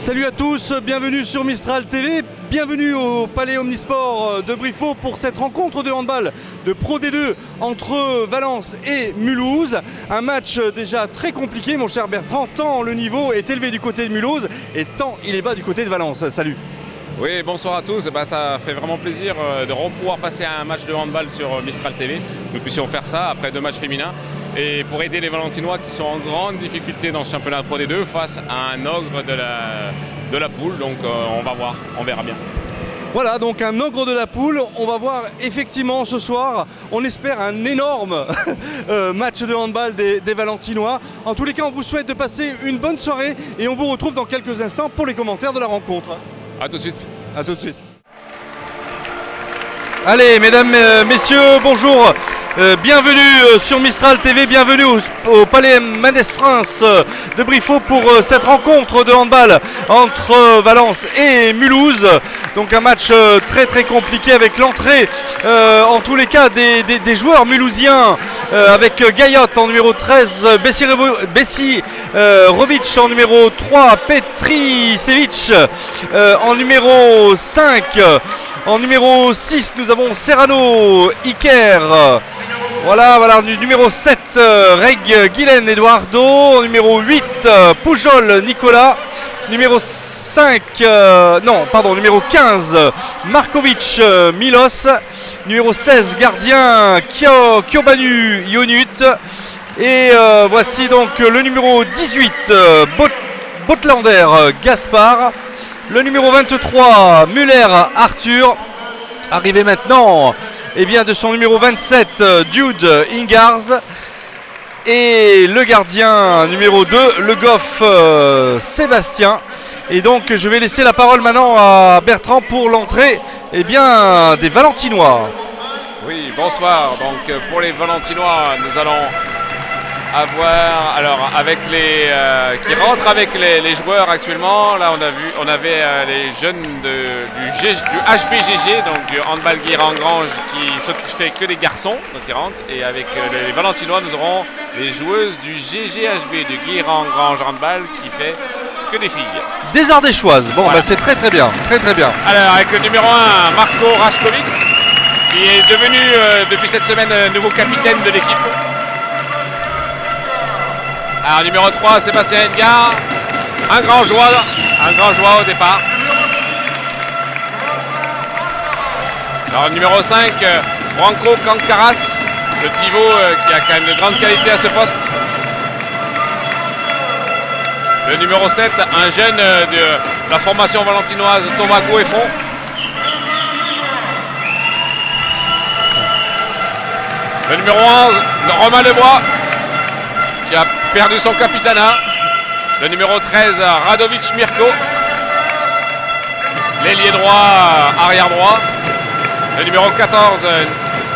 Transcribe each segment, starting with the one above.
Salut à tous, bienvenue sur Mistral TV, bienvenue au Palais Omnisport de Briffault pour cette rencontre de handball de Pro D2 entre Valence et Mulhouse. Un match déjà très compliqué mon cher Bertrand, tant le niveau est élevé du côté de Mulhouse et tant il est bas du côté de Valence. Salut. Oui, bonsoir à tous. Ça fait vraiment plaisir de pouvoir passer à un match de handball sur Mistral TV. Nous puissions faire ça après 2 matchs féminins. Et pour aider les Valentinois qui sont en grande difficulté dans ce championnat Pro D2 face à un ogre de la poule. Donc on va voir, on verra bien. Voilà, donc un ogre de la poule. On va voir effectivement ce soir, on espère un énorme match de handball des Valentinois. En tous les cas, on vous souhaite de passer une bonne soirée et on vous retrouve dans quelques instants pour les commentaires de la rencontre. A tout de suite. A tout de suite. Allez, mesdames, messieurs, bonjour. Bienvenue sur Mistral TV, bienvenue au Palais Mendes France de Briffault pour cette rencontre de handball entre Valence et Mulhouse. Donc un match très compliqué avec l'entrée en tous les cas des joueurs mulhousiens avec Gaillotte en numéro 13, Bessi Rovic en numéro 3, Petricevic en numéro 5. En numéro 6, nous avons Serrano Iker. Voilà, numéro 7, Reg Guilen Eduardo. En numéro 8, Pujol Nicolas. Numéro 5, numéro 15, Markovic Milos. Numéro 16, gardien Kiobanu Ionut. Et voici donc le numéro 18, Botlander Gaspard. Le numéro 23, Muller Arthur. Arrivé maintenant de son numéro 27, Dude Ingars. Et le gardien numéro 2, Le Goff Sébastien. Et donc je vais laisser la parole maintenant à Bertrand pour l'entrée des Valentinois. Oui, bonsoir. Donc pour les Valentinois, nous allons avoir avec qui rentrent avec les joueurs actuellement. Là on avait les jeunes du HBGG, donc du handball Guérin-Grange, qui fait que des garçons, donc qui rentrent, et avec les Valentinois nous aurons les joueuses du GGHB, du Guérin-Grange handball, qui fait que des filles. Des Ardéchoises, bon voilà. C'est très bien, très bien. Alors avec le numéro 1, Marco Rashkovic, qui est devenu depuis cette semaine nouveau capitaine de l'équipe. Alors numéro 3, Sébastien Edgar, un grand joueur au départ. Alors numéro 5, Branco Kankaras, le pivot qui a quand même de grandes qualités à ce poste. Le numéro 7, un jeune de la formation valentinoise, Thomas Goueffron. Le numéro 11, Romain Lebois, qui a perdu son capitanat. Le numéro 13, Radovic Mirko. L'ailier droit, arrière droit. Le numéro 14,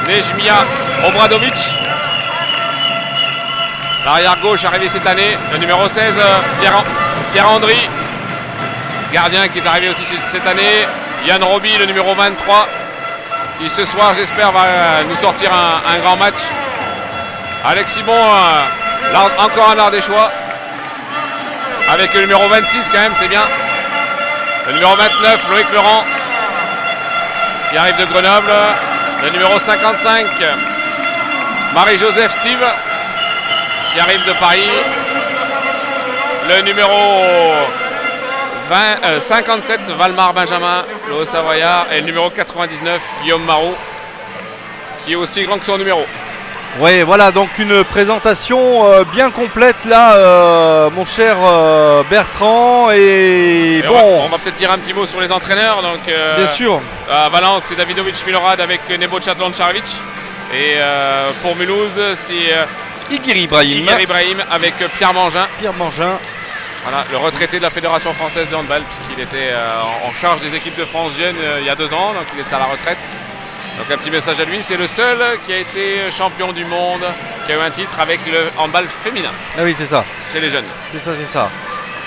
Nejmia Obradovic. L'arrière gauche arrivé cette année. Le numéro 16, Pierre-Andry, gardien qui est arrivé aussi cette année. Yann Roby, le numéro 23, qui ce soir j'espère va nous sortir un grand match. Alex Simon, encore un Ardéchois, avec le numéro 26 quand même, c'est bien. Le numéro 29, Loïc Laurent, qui arrive de Grenoble. Le numéro 55, Marie-Joseph Steve, qui arrive de Paris. Le numéro 57, Valmar Benjamin, le Haut-Savoyard. Et le numéro 99, Guillaume Marot, qui est aussi grand que son numéro. Oui, voilà, donc une présentation bien complète là, mon cher Bertrand. Et bon, on va peut-être dire un petit mot sur les entraîneurs. Donc, bien sûr. À Valence, c'est Davidovic Milorad avec Nebojša Lončarević. Et pour Mulhouse, c'est Igir Ibrahim avec Pierre Mangin. Voilà, le retraité de la Fédération française de handball, puisqu'il était en charge des équipes de France jeunes il y a 2 ans, donc il est à la retraite. Donc un petit message à lui, c'est le seul qui a été champion du monde, qui a eu un titre avec le handball féminin. Ah oui, c'est ça. Chez les jeunes. C'est ça.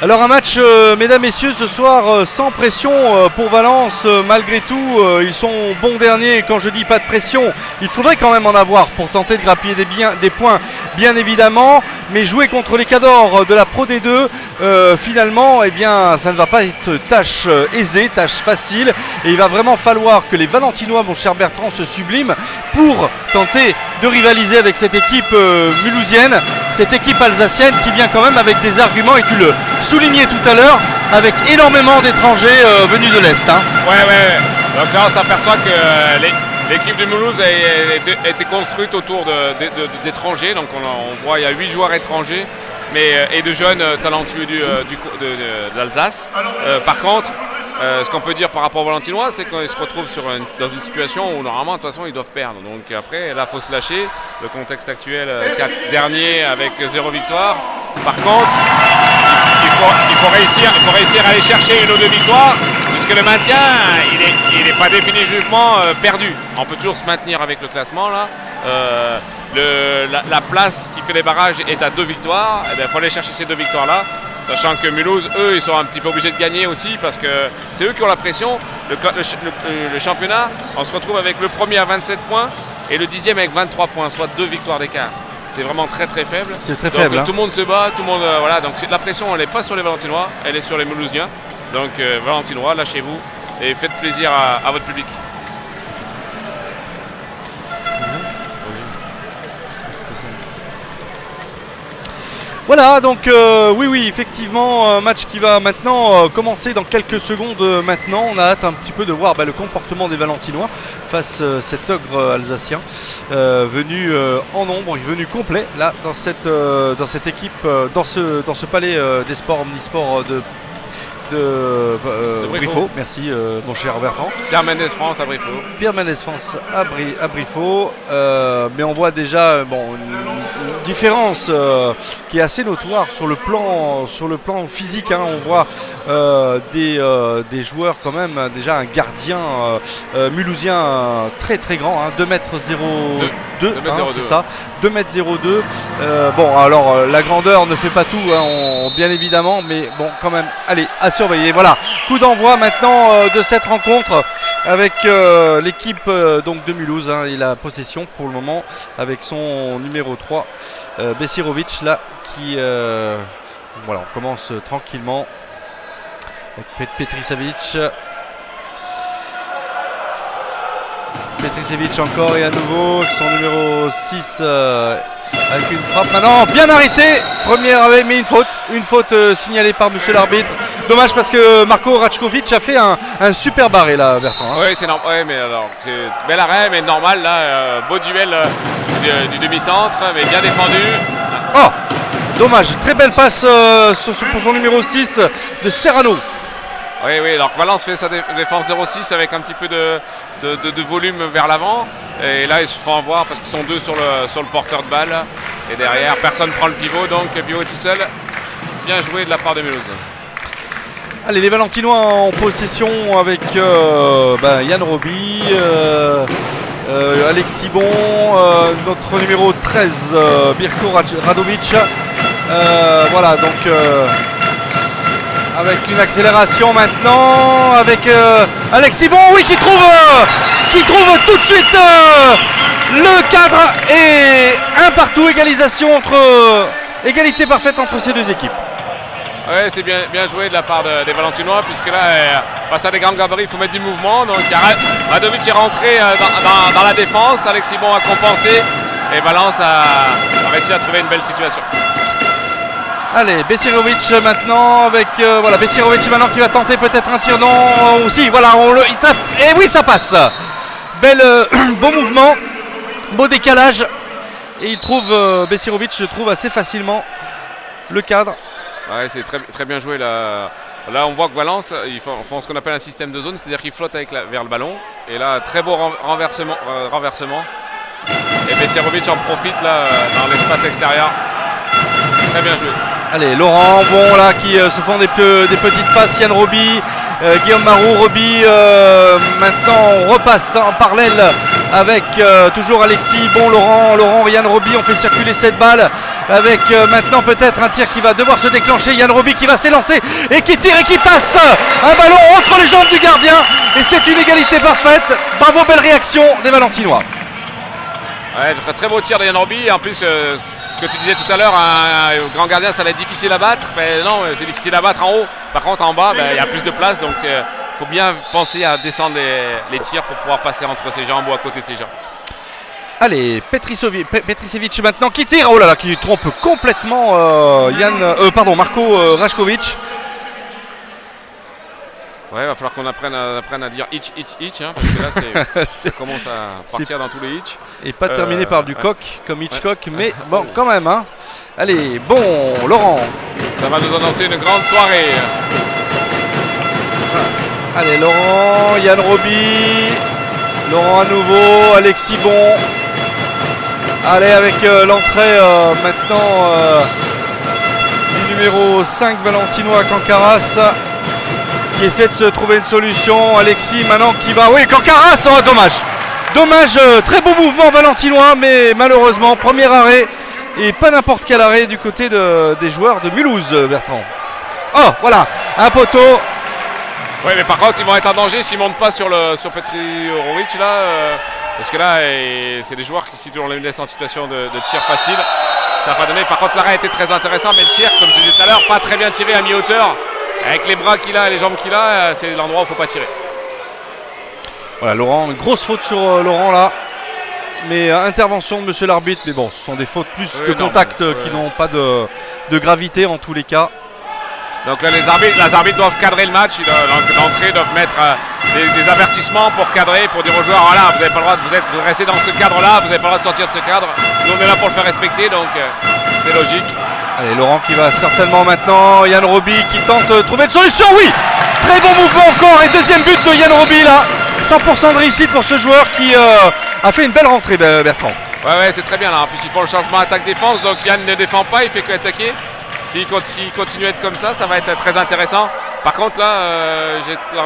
Alors un match, mesdames, messieurs, ce soir sans pression pour Valence. Malgré tout, ils sont bons derniers. Quand je dis pas de pression, il faudrait quand même en avoir pour tenter de grappiller des points bien évidemment, mais jouer contre les cadors de la Pro D2, finalement, eh bien, ça ne va pas être tâche aisée, tâche facile, et il va vraiment falloir que les Valentinois, mon cher Bertrand, se subliment pour tenter de rivaliser avec cette équipe mulhousienne, cette équipe alsacienne qui vient quand même avec des arguments, et tu le soulignais tout à l'heure, avec énormément d'étrangers venus de l'Est. Hein. Ouais. Donc là, on s'aperçoit que l'équipe de Mulhouse a été construite autour d'étrangers. Donc on voit il y a 8 joueurs étrangers et de jeunes talentueux de l'Alsace. Par contre, ce qu'on peut dire par rapport aux Valentinois, c'est qu'ils se retrouvent dans une situation où normalement de toute façon ils doivent perdre. Donc après là il faut se lâcher. Le contexte actuel, 4 derniers avec 0 victoire. Par contre, il faut réussir à aller chercher une ou deux victoires, puisque le maintien il n'est pas définitivement perdu. On peut toujours se maintenir avec le classement là. La place qui fait les barrages est à 2 victoires. Il faut aller chercher ces 2 victoires là. Sachant que Mulhouse, eux, ils sont un petit peu obligés de gagner aussi parce que c'est eux qui ont la pression. Le championnat, on se retrouve avec le premier à 27 points et le 10e avec 23 points, soit 2 victoires d'écart. C'est vraiment très très faible. C'est très faible. Tout le monde se bat, tout le monde voilà. Donc la pression, elle n'est pas sur les Valentinois, elle est sur les Mulhousiens. Donc Valentinois, lâchez-vous et faites plaisir à votre public. Voilà, donc oui, effectivement, match qui va maintenant commencer dans quelques secondes maintenant. On a hâte un petit peu de voir le comportement des Valentinois face à cet ogre alsacien venu en nombre, venu complet là dans cette équipe, dans ce palais des sports omnisports de Briffaut. Merci mon cher Bertrand. Pierre Mendès France à Briffaut. Pierre Mendès France à Briffaut. Mais on voit déjà une différence qui est assez notoire sur le plan physique. Hein. On voit des joueurs quand même, déjà un gardien mulhousien très très grand, hein, 2m02, c'est ça, 2m02. Bon alors la grandeur ne fait pas tout, hein, bien évidemment, mais bon quand même, allez, à surveiller. Voilà, coup d'envoi maintenant de cette rencontre avec l'équipe donc de Mulhouse, hein, et la possession pour le moment avec son numéro 3 Besirovic là qui voilà, on commence tranquillement avec Petricevic encore et à nouveau son numéro 6 avec une frappe maintenant bien arrêtée, première avec, mais une faute signalée par monsieur l'arbitre. Dommage parce que Marko Račković a fait un super barré là, Bertrand. Hein. Oui, c'est normal. Ouais, mais alors, c'est bel arrêt, mais normal là, beau duel du demi-centre, mais bien défendu. Oh, dommage, très belle passe pour son numéro 6 de Serrano. Oui, alors Valence fait sa défense 0-6 avec un petit peu de volume vers l'avant. Et là, ils se font avoir parce qu'ils sont 2 sur le porteur de balle. Et derrière, personne ne prend le pivot, donc le pivot est tout seul. Bien joué de la part de Mulhouse. Allez, les Valentinois en possession avec Yann Roby, Alexis Bon, notre numéro 13, Birko Radovic. Voilà, donc avec une accélération maintenant, avec Alexis Bon, oui, qui trouve tout de suite le cadre et un partout, égalité parfaite entre ces deux équipes. Oui, c'est bien joué de la part des Valentinois, puisque là, face à des grands gabarits, il faut mettre du mouvement. Donc Radovic est rentré dans la défense, Alexis Bon a compensé et Valence a réussi à trouver une belle situation. Allez, Besirovic maintenant avec Besirovic maintenant qui va tenter peut-être un tir, non aussi, voilà, il tape et oui, ça passe. Beau mouvement, beau décalage et il trouve Besirovic, je trouve assez facilement le cadre. Ouais, c'est très, très bien joué là. Là, on voit que Valence, ils font ce qu'on appelle un système de zone, c'est-à-dire qu'ils flottent vers le ballon. Et là, très beau renversement. Et Besirovic en profite là dans l'espace extérieur. Très bien joué. Allez, Laurent, bon là, qui se font des petites passes. Yann Roby, Guillaume Marou, Roby. Maintenant, on repasse en parallèle avec toujours Alexis. Bon, Laurent, Yann Roby. On fait circuler cette balle avec maintenant peut-être un tir qui va devoir se déclencher. Yann Roby qui va s'élancer et qui tire et qui passe un ballon entre les jambes du gardien. Et c'est une égalité parfaite. Bravo, belle réaction des Valentinois. Ouais, très beau tir de Yann Roby. En plus, que tu disais tout à l'heure, un grand gardien, ça va être difficile à battre. Mais non, c'est difficile à battre en haut. Par contre, en bas, il y a plus de place. Donc, il faut bien penser à descendre les tirs pour pouvoir passer entre ses jambes ou à côté de ses jambes. Allez, Petricevic maintenant qui tire. Oh là là, qui trompe complètement Marko Rajkovic. Ouais, il va falloir qu'on apprenne à dire hitch, hein, parce que là, ça commence à partir dans tous les hitch. Et pas terminé par du coq, comme Hitchcock, mais bon, quand même. Hein. Allez, bon, Laurent. Ça va nous annoncer une grande soirée. Allez, Laurent, Yann Roby. Laurent à nouveau, Alexis Bon. Allez, avec l'entrée maintenant du numéro 5 valentinois Kankaras, qui essaie de se trouver une solution. Alexis maintenant qui va... Oui, Kankaras, oh, dommage. Dommage, très beau mouvement valentinois, mais malheureusement, premier arrêt, et pas n'importe quel arrêt du côté des joueurs de Mulhouse, Bertrand. Oh, voilà, un poteau. Oui, mais par contre, ils vont être en danger s'ils ne montent pas sur Petricevic, là. Parce que là, c'est des joueurs qui, si on les laisse en situation de tir facile, ça va pas donner. Par contre, l'arrêt était très intéressant, mais le tir, comme je disais tout à l'heure, pas très bien tiré à mi-hauteur. Avec les bras qu'il a et les jambes qu'il a, c'est l'endroit où il ne faut pas tirer. Voilà, Laurent, une grosse faute sur Laurent là. Mais intervention de monsieur l'arbitre. Mais bon, ce sont des fautes plus de contact qui n'ont pas de gravité en tous les cas. Donc là, les arbitres doivent cadrer le match. D'entrée, doivent mettre des avertissements pour cadrer, pour dire aux joueurs, voilà, vous n'avez pas le droit, vous restez dans ce cadre-là, vous n'avez pas le droit de sortir de ce cadre. Nous, on est là pour le faire respecter, donc c'est logique. Allez, Laurent qui va certainement maintenant. Yann Roby qui tente de trouver une solution. Oui, très bon mouvement encore. Et deuxième but de Yann Roby là. 100% de réussite pour ce joueur qui a fait une belle rentrée, Bertrand. Ouais, c'est très bien là. En plus, ils font le changement attaque-défense. Donc Yann ne défend pas, il fait qu'attaquer. S'il continue à être comme ça va être très intéressant. Par contre, là,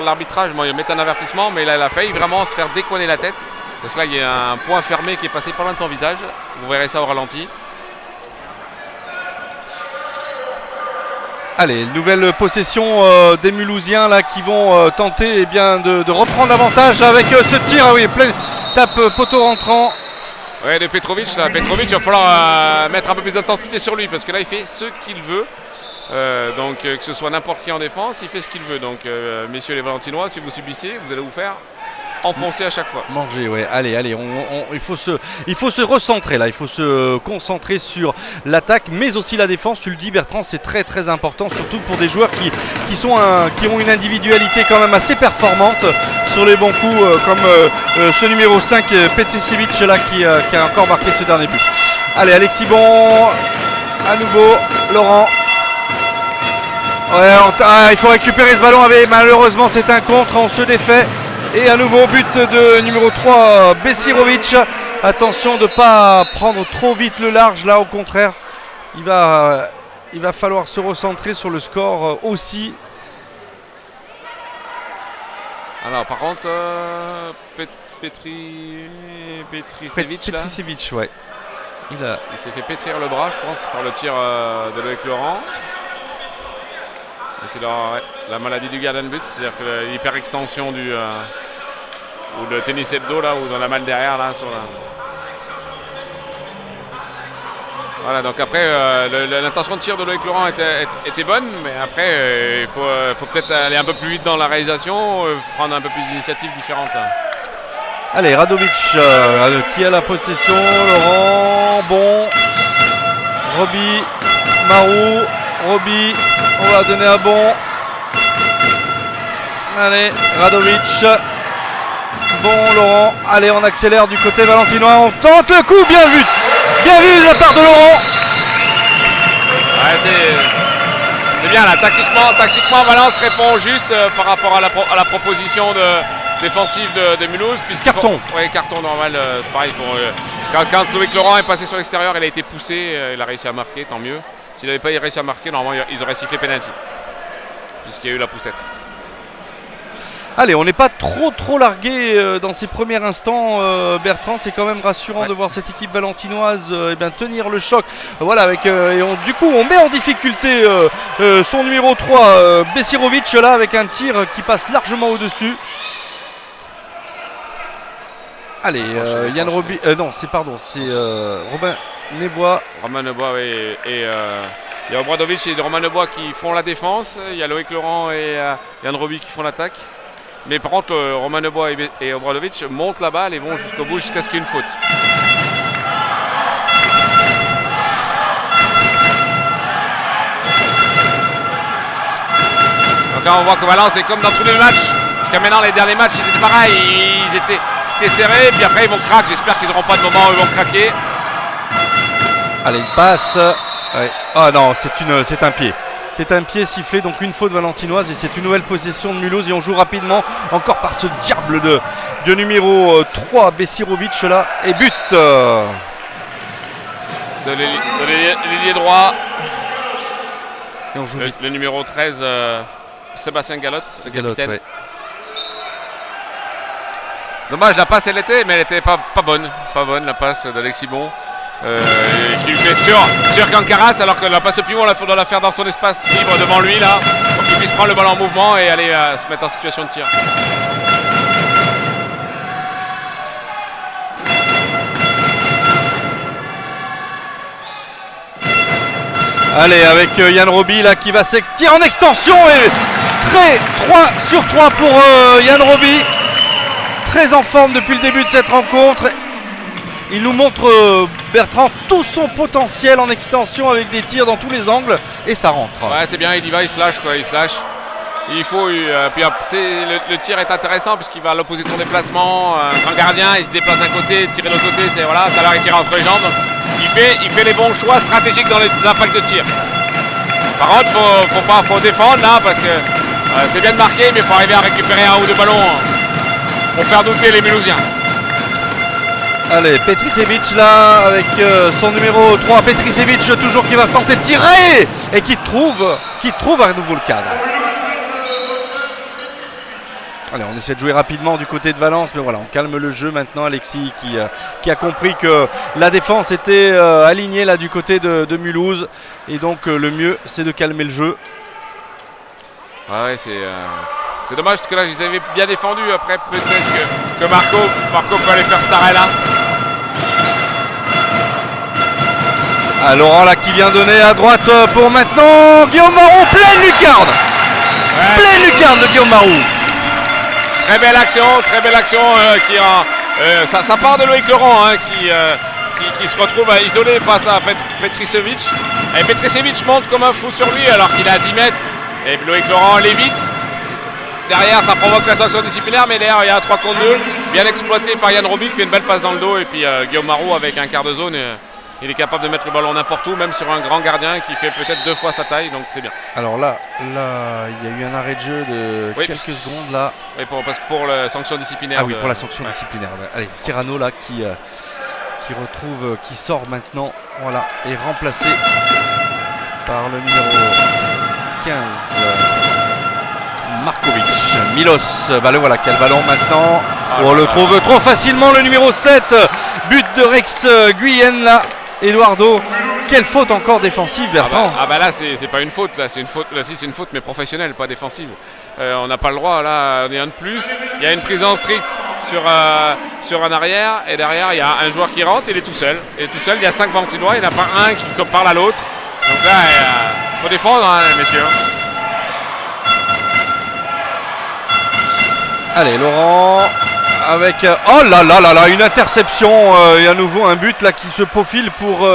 l'arbitrage, il met un avertissement, mais là, il a failli vraiment se faire décoiner la tête. Parce que là, il y a un point fermé qui est passé pas loin de son visage. Vous verrez ça au ralenti. Allez, nouvelle possession des Mulhousiens là qui vont tenter de reprendre l'avantage avec ce tir. Ah oui, plein tape poteau rentrant. Ouais, de Petrovic là. Petrovic, il va falloir mettre un peu plus d'intensité sur lui parce que là, il fait ce qu'il veut. Donc que ce soit n'importe qui en défense, il fait ce qu'il veut. Donc messieurs les Valentinois, si vous subissez, vous allez vous faire enfoncer à chaque fois. Manger, ouais. Allez, il faut se recentrer là. Il faut se concentrer sur l'attaque, mais aussi la défense. Tu le dis, Bertrand, c'est très très important, surtout pour des joueurs qui ont une individualité quand même assez performante sur les bons coups, comme ce numéro 5 Petricevic là qui a encore marqué ce dernier but. Allez, Alexis Bon, à nouveau, Laurent. Ouais, il faut récupérer ce ballon, mais malheureusement c'est un contre, on se défait. Et un nouveau but de numéro 3, Besirovic. Attention de ne pas prendre trop vite le large là, au contraire. Il va falloir se recentrer sur le score aussi. Alors par contre, Petricevic, ouais. Il s'est fait pétrir le bras, je pense, par le tir de Loïc Laurent. Donc il a la maladie du gardien de but, c'est-à-dire que l'hyperextension ou le tennis hebdo là, ou dans la malle derrière là sur la... Voilà, donc après l'intention de tir de Loïc Laurent était bonne, mais après il faut peut-être aller un peu plus vite dans la réalisation, prendre un peu plus d'initiatives différentes. Allez, Radovic qui a la possession, Laurent, Bon, Roby, Marou, Roby, on va donner à Bon. Allez, Radovic. Bon, Laurent. Allez, on accélère du côté valentinois. On tente le coup, bien vu. Bien vu de la part de Laurent. Ouais, c'est bien là. Tactiquement, Valence répond juste par rapport à la proposition défensive de Mulhouse. Carton. Oui, carton normal. C'est pareil. Quand Loïc Laurent est passé sur l'extérieur, il a été poussé. Il a réussi à marquer, tant mieux. S'il n'avait pas réussi à marquer, normalement, ils auraient sifflé penalty. Puisqu'il y a eu la poussette. Allez, on n'est pas trop largué dans ces premiers instants, Bertrand. C'est quand même rassurant de voir cette équipe valentinoise tenir le choc. Voilà, du coup, on met en difficulté son numéro 3, Besirovic, là, avec un tir qui passe largement au-dessus. Allez, Yann Roby. Non, c'est Robin. Nebois. Romain Nebois, oui. Et il y a Obradovic et Romain Nebois qui font la défense. Il y a Loïc Laurent et Yann Roby qui font l'attaque. Mais par contre, Romain Nebois et Obradovic montent la balle et vont jusqu'au bout jusqu'à ce qu'il y ait une faute. Donc là, on voit que Valence est comme dans tous les matchs. Jusqu'à maintenant, les derniers matchs, c'était pareil. C'était serré, puis après, ils vont craquer. J'espère qu'ils n'auront pas de moment où ils vont craquer. Allez, une passe. Ouais. Ah non, c'est un pied. C'est un pied sifflé, donc une faute valentinoise et c'est une nouvelle possession de Mulhouse et on joue rapidement encore par ce diable de numéro 3, Bessirovic là et but de l'ailier droit. Et on joue le numéro 13, Sébastien Galotte, le capitaine. Ouais. Dommage, la passe elle était, mais elle était pas bonne. Pas bonne la passe d'Alexis Bon. Qui lui fait sur Cancaras, alors que la passe au pivot, on doit la faire dans son espace libre devant lui là, pour qu'il puisse prendre le ballon en mouvement et aller se mettre en situation de tir. Allez, avec Yann Roby là qui va tirer en extension et 3 sur 3 pour Yann Roby. Très en forme depuis le début de cette rencontre. Il nous montre Bertrand tout son potentiel en extension avec des tirs dans tous les angles et ça rentre. Ouais, c'est bien, il y va, il se lâche quoi, il se lâche. Il faut puis le tir est intéressant puisqu'il va à l'opposé de son déplacement. Un grand gardien, il se déplace d'un côté, tirer de l'autre côté, c'est voilà, tout à l'heure il tire entre les jambes. Il fait les bons choix stratégiques dans l'impact de tir. Par contre, faut défendre là parce que c'est bien de marquer, mais il faut arriver à récupérer un ou deux ballons pour faire douter les Mulhousiens. Allez, Petricevic là avec son numéro 3, Petricevic toujours qui va tenter de tirer et qui trouve à nouveau le cadre. Allez, on essaie de jouer rapidement du côté de Valence, mais voilà, on calme le jeu maintenant. Alexis qui a compris que la défense était alignée là du côté de Mulhouse et donc le mieux c'est de calmer le jeu. Ouais, c'est dommage parce que là, je les avais bien défendus. Après, peut-être que Marco peut aller faire ça là. Ah, Laurent là qui vient donner à droite pour maintenant Guillaume Marou, pleine lucarne. Ouais. Pleine lucarne de Guillaume Marou. Très belle action ça part de Loïc Laurent hein, qui se retrouve isolé face à Petricevic. Et Petricevic monte comme un fou sur lui alors qu'il est à 10 mètres. Et Loïc Laurent l'évite. Derrière, ça provoque la sanction disciplinaire, mais derrière, il y a un 3 contre 2, bien exploité par Yann Roby qui fait une belle passe dans le dos. Et puis Guillaume Marou, avec un quart de zone, il est capable de mettre le ballon n'importe où, même sur un grand gardien qui fait peut-être 2 fois sa taille, donc c'est bien. Alors là, il y a eu un arrêt de jeu de quelques secondes là. Oui, parce que pour la sanction disciplinaire. Ah oui, pour la sanction disciplinaire. Allez, Serrano là qui sort maintenant, voilà, est remplacé par le numéro 15. Markovic, Milos, le voilà qui a le ballon maintenant. On le trouve trop facilement, le numéro 7. But de Rex Guyenne là. Eduardo, quelle faute encore défensive, Bertrand. Là c'est pas une faute, là c'est une faute, là si c'est une faute mais professionnelle, pas défensive. On n'a pas le droit, là on est un de plus. Il y a une prise en strict sur un arrière et derrière il y a un joueur qui rentre, il est tout seul. Il y a 5 Valentinois, il n'y en a pas un qui parle à l'autre. Donc là il faut défendre hein, messieurs. Allez, Laurent avec oh là là, une interception et à nouveau un but là qui se profile pour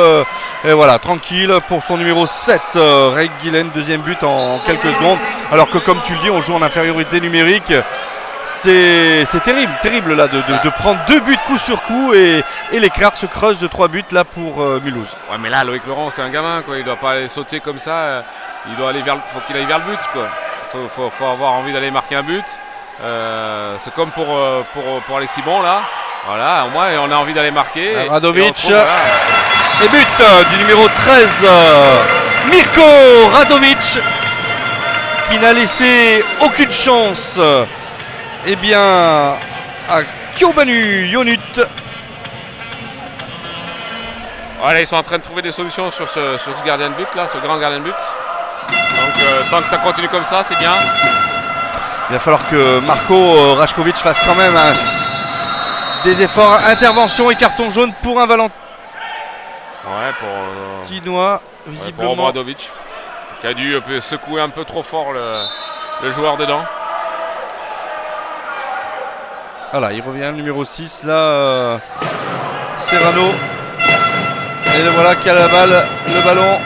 et voilà, tranquille pour son numéro 7 Ray Gillen, deuxième but en quelques secondes, alors que comme tu le dis, on joue en infériorité numérique. C'est terrible là de prendre 2 buts coup sur coup et l'écart se creuse de 3 buts là pour Mulhouse. Ouais, mais là Loïc Laurent c'est un gamin quoi, il doit pas aller sauter comme ça, il doit aller faut qu'il aille vers le but quoi. Faut avoir envie d'aller marquer un but. C'est comme pour Alexis Bon là, voilà, au moins on a envie d'aller marquer. Radovic et but du numéro 13 Mirko Radovic qui n'a laissé aucune chance à Kyobanu Yonut. Voilà, ils sont en train de trouver des solutions sur ce gardien de but là, ce grand gardien de but. Donc tant que ça continue comme ça, c'est bien. Il va falloir que Marko Rajkovic fasse quand même des efforts. Intervention et carton jaune pour un Valentin. Ouais, pour Quinoa, pour visiblement. Obradovic, qui a dû secouer un peu trop fort le joueur dedans. Voilà, il revient le numéro 6 là, Serrano. Et le voilà qui a la balle, le ballon.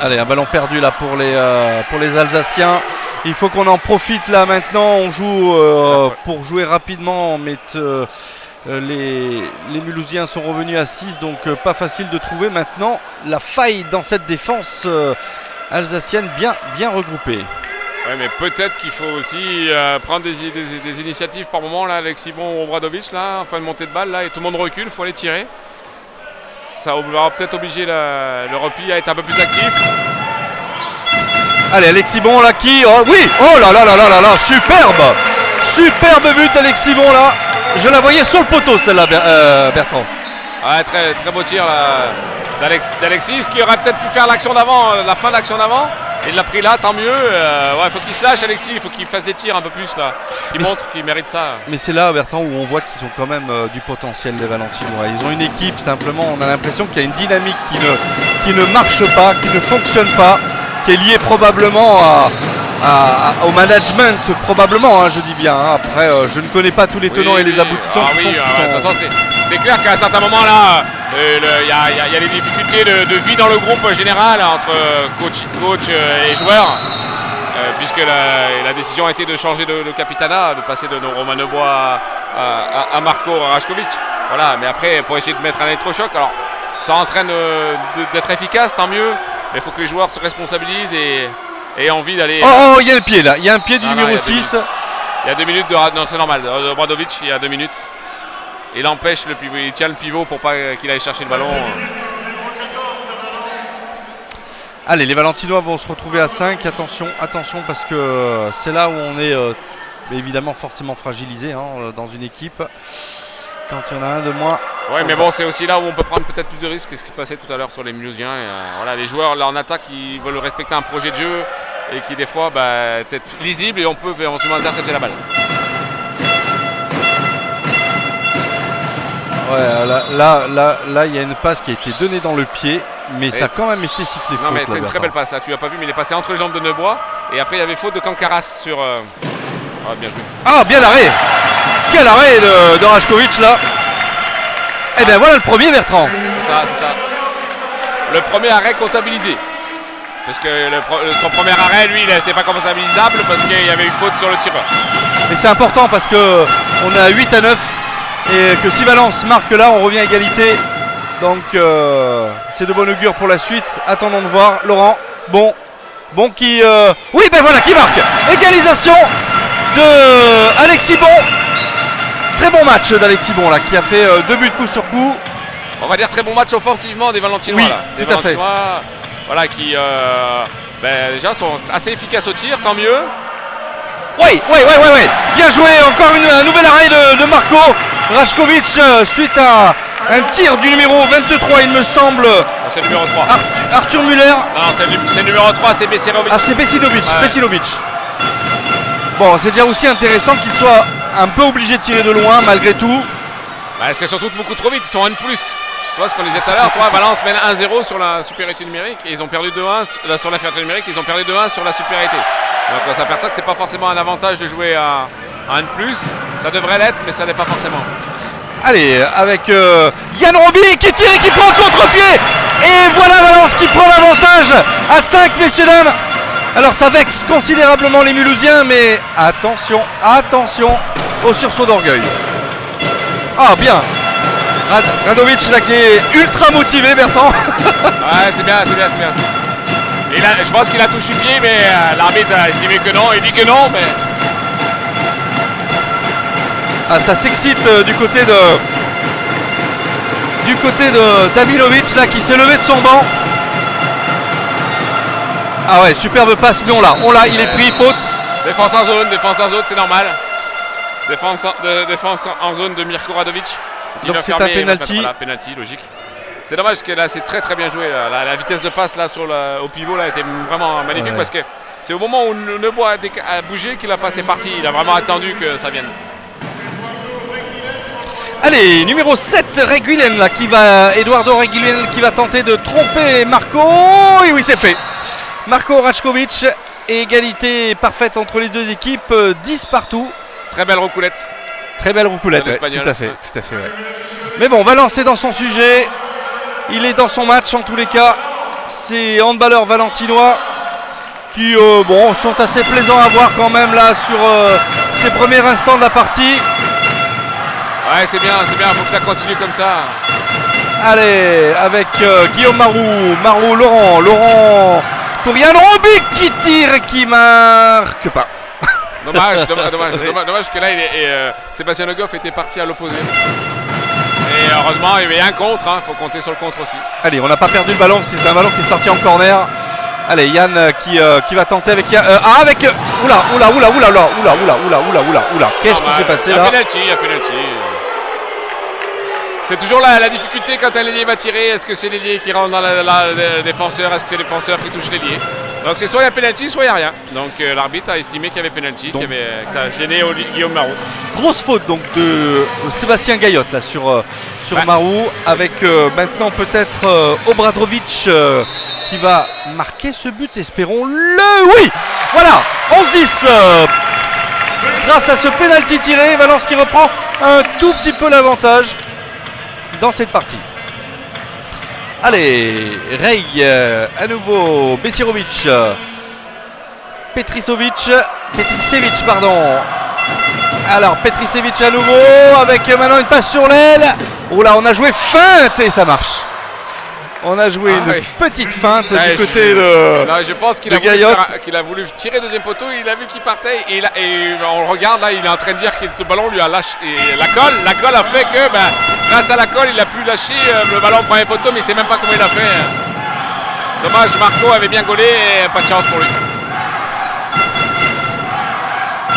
Allez, un ballon perdu là pour les Alsaciens. Il faut qu'on en profite là maintenant. On joue pour jouer rapidement, mais les Mulhousiens sont revenus à 6, donc pas facile de trouver maintenant la faille dans cette défense alsacienne bien regroupée. Ouais, mais peut-être qu'il faut aussi prendre des initiatives par moment là, avec Simon Obradovic là, en fin de montée de balle là, et tout le monde recule, il faut aller tirer. Ça va peut-être obliger le repli à être un peu plus actif. Allez, Alexis Bon là qui... Oh oui. Oh là là là là là là. Superbe but d'Alexis Bon là. Je la voyais sur le poteau celle-là, Bertrand. Ouais, très, très beau tir d'Alexis, qui aurait peut-être pu faire l'action d'avant, la fin de l'action d'avant. Il l'a pris là, tant mieux. Ouais, faut qu'il se lâche, Alexis. Il faut qu'il fasse des tirs un peu plus là. Il montre qu'il mérite ça. Mais c'est là, Bertrand, où on voit qu'ils ont quand même du potentiel, les Valentinois. Ils ont une équipe, simplement, on a l'impression qu'il y a une dynamique qui ne marche pas, qui ne fonctionne pas, qui est liée probablement au management, probablement, hein, je dis bien. Hein. Après, je ne connais pas tous les tenants et les aboutissants. Ah oui, de toute façon, c'est clair qu'à un certain moment là, il y a des difficultés de vie dans le groupe général entre coach et joueurs, puisque la décision a été de changer de capitana, de passer de Romain Neubois à Marco Rajkovic. Voilà, mais après, pour essayer de mettre un électrochoc, alors ça entraîne d'être efficace, tant mieux, mais il faut que les joueurs se responsabilisent et aient envie d'aller. Oh, il y a le pied là, il y a un pied du numéro 6. Il y a 2 minutes non, c'est normal, de Obradovic, il y a 2 minutes. Il empêche le pivot, il tient le pivot pour pas qu'il aille chercher le ballon. Allez, les Valentinois vont se retrouver à 5. Attention parce que c'est là où on est évidemment forcément fragilisé hein, dans une équipe. Quand il y en a un de moins. Oui, mais bon, c'est aussi là où on peut prendre peut-être plus de risques que ce qui se passait tout à l'heure sur les Mulhousiens. Voilà, les joueurs là en attaque, ils veulent respecter un projet de jeu et qui des fois peut être lisible et on peut éventuellement intercepter la balle. Ouais, là, il y a une passe qui a été donnée dans le pied, mais ça a quand même été sifflé. Non, mais c'est une très belle passe. Là. Tu l'as pas vu, mais il est passé entre les jambes de Neubois. Et après, il y avait faute de Kankaras sur. Ah, bien joué. Ah, bien l'arrêt. Quel arrêt de Rajkovic là. Et bien voilà le premier, Bertrand. C'est ça. Le premier arrêt comptabilisé. Parce que son premier arrêt, lui, il n'était pas comptabilisable parce qu'il y avait eu faute sur le tireur. Et c'est important parce qu'on est à 8-9. Et que si Valence marque là, on revient à égalité. Donc c'est de bon augure pour la suite. Attendons de voir. Laurent, bon qui... Oui, ben voilà, qui marque. Égalisation de Alexis Bon. Très bon match d'Alexis Bon là, qui a fait 2 buts coup sur coup. On va dire très bon match offensivement des Valentinois. Oui, là. Des tout à fait. Voilà, qui déjà sont assez efficaces au tir, tant mieux. Oui. Bien joué, encore un nouvel arrêt de Marco Rajkovic suite à un tir du numéro 23, il me semble. C'est le numéro 3. Arthur Muller. Non, c'est le numéro 3, c'est Besirovic. Ah, c'est Besinovic. Ouais. Besinovic. Bon, c'est déjà aussi intéressant qu'il soit un peu obligé de tirer de loin malgré tout. C'est surtout beaucoup trop vite, ils sont 1 de plus. Tu vois ce qu'on disait tout à l'heure, Valence mène 1-0 sur la supériorité numérique et ils ont perdu 2-1 sur l'infériorité numérique, ils ont perdu 2-1 sur la supériorité. Donc on s'aperçoit que c'est pas forcément un avantage de jouer à 1 de plus. Ça devrait l'être, mais ça n'est pas forcément. Allez, avec Yann Roby qui tire et qui prend contre-pied. Et voilà Valence qui prend l'avantage à 5, messieurs, dames. Alors ça vexe considérablement les Mulhousiens, mais attention au sursaut d'orgueil. Ah, bien. Radovic là qui est ultra motivé, Bertrand. Ouais, c'est bien. Et là, je pense qu'il a touché le pied, mais l'arbitre a estimé que non. Il dit que non, mais... Ah, ça s'excite du côté de Davilovic là qui s'est levé de son banc. Ah ouais, superbe passe, mais on l'a, il est pris, faute. Défense en zone, c'est normal. Défense en zone de Mirko Radovic. Donc c'est un penalty. Voilà, penalty, logique. C'est dommage parce que là c'est très bien joué. La vitesse de passe là au pivot là était vraiment magnifique parce que c'est au moment où Neubois a bougé qu'il a passé parti. Il a vraiment attendu que ça vienne. Allez, numéro 7, Reguilén là qui va. Eduardo Reguilén qui va tenter de tromper Marco. Et oui, c'est fait. Marco Rajkovic, égalité parfaite entre les deux équipes, 10 partout. Très belle roucoulette. Très belle roucoulette, ouais, tout à fait, ouais. Mais bon, Valence est dans son sujet. Il est dans son match en tous les cas. Ces handballeurs valentinois qui bon, sont assez plaisants à voir quand même là sur ces premiers instants de la partie. Ouais, c'est bien, il faut que ça continue comme ça. Allez, avec Guillaume Marou, Laurent pour Yann Robic qui tire et qui marque pas. Dommage que là, Sébastien Le Goff était parti à l'opposé. Et heureusement, il y avait un contre, faut compter sur le contre aussi. Allez, on n'a pas perdu le ballon, c'est un ballon qui est sorti en corner. Allez, Yann qui va tenter avec avec oula. Qu'est-ce qui s'est passé là? Il y a penalty. C'est toujours la difficulté quand un ailier va tirer. Est-ce que c'est l'ailier qui rentre dans le défenseur? Est-ce que c'est le défenseur qui touche l'ailier? Donc c'est soit il y a penalty, soit il n'y a rien. Donc l'arbitre a estimé qu'il y avait penalty, que ça a gêné Guillaume Marou. Grosse faute donc de Sébastien Gaillotte là sur ouais. Marou, avec maintenant peut-être Obradovic qui va marquer ce but, espérons-le. Oui, voilà, 11-10. Grâce à ce penalty tiré, Valence qui reprend un tout petit peu l'avantage dans cette partie. Allez, Rey à nouveau, Besirovic, Petricevic, pardon. Alors Petricevic à nouveau avec maintenant une passe sur l'aile. Oh là, on a joué feinte et ça marche. On a joué une petite feinte du côté de. Non, je pense qu'il a voulu tirer deuxième poteau. Il a vu qu'il partait et on le regarde là. Il est en train de dire que le ballon lui a lâché. Et la colle a fait que, grâce à la colle, il a pu lâcher le ballon au premier poteau, mais il ne sait même pas comment il a fait. Dommage, Marco avait bien gaulé et pas de chance pour lui.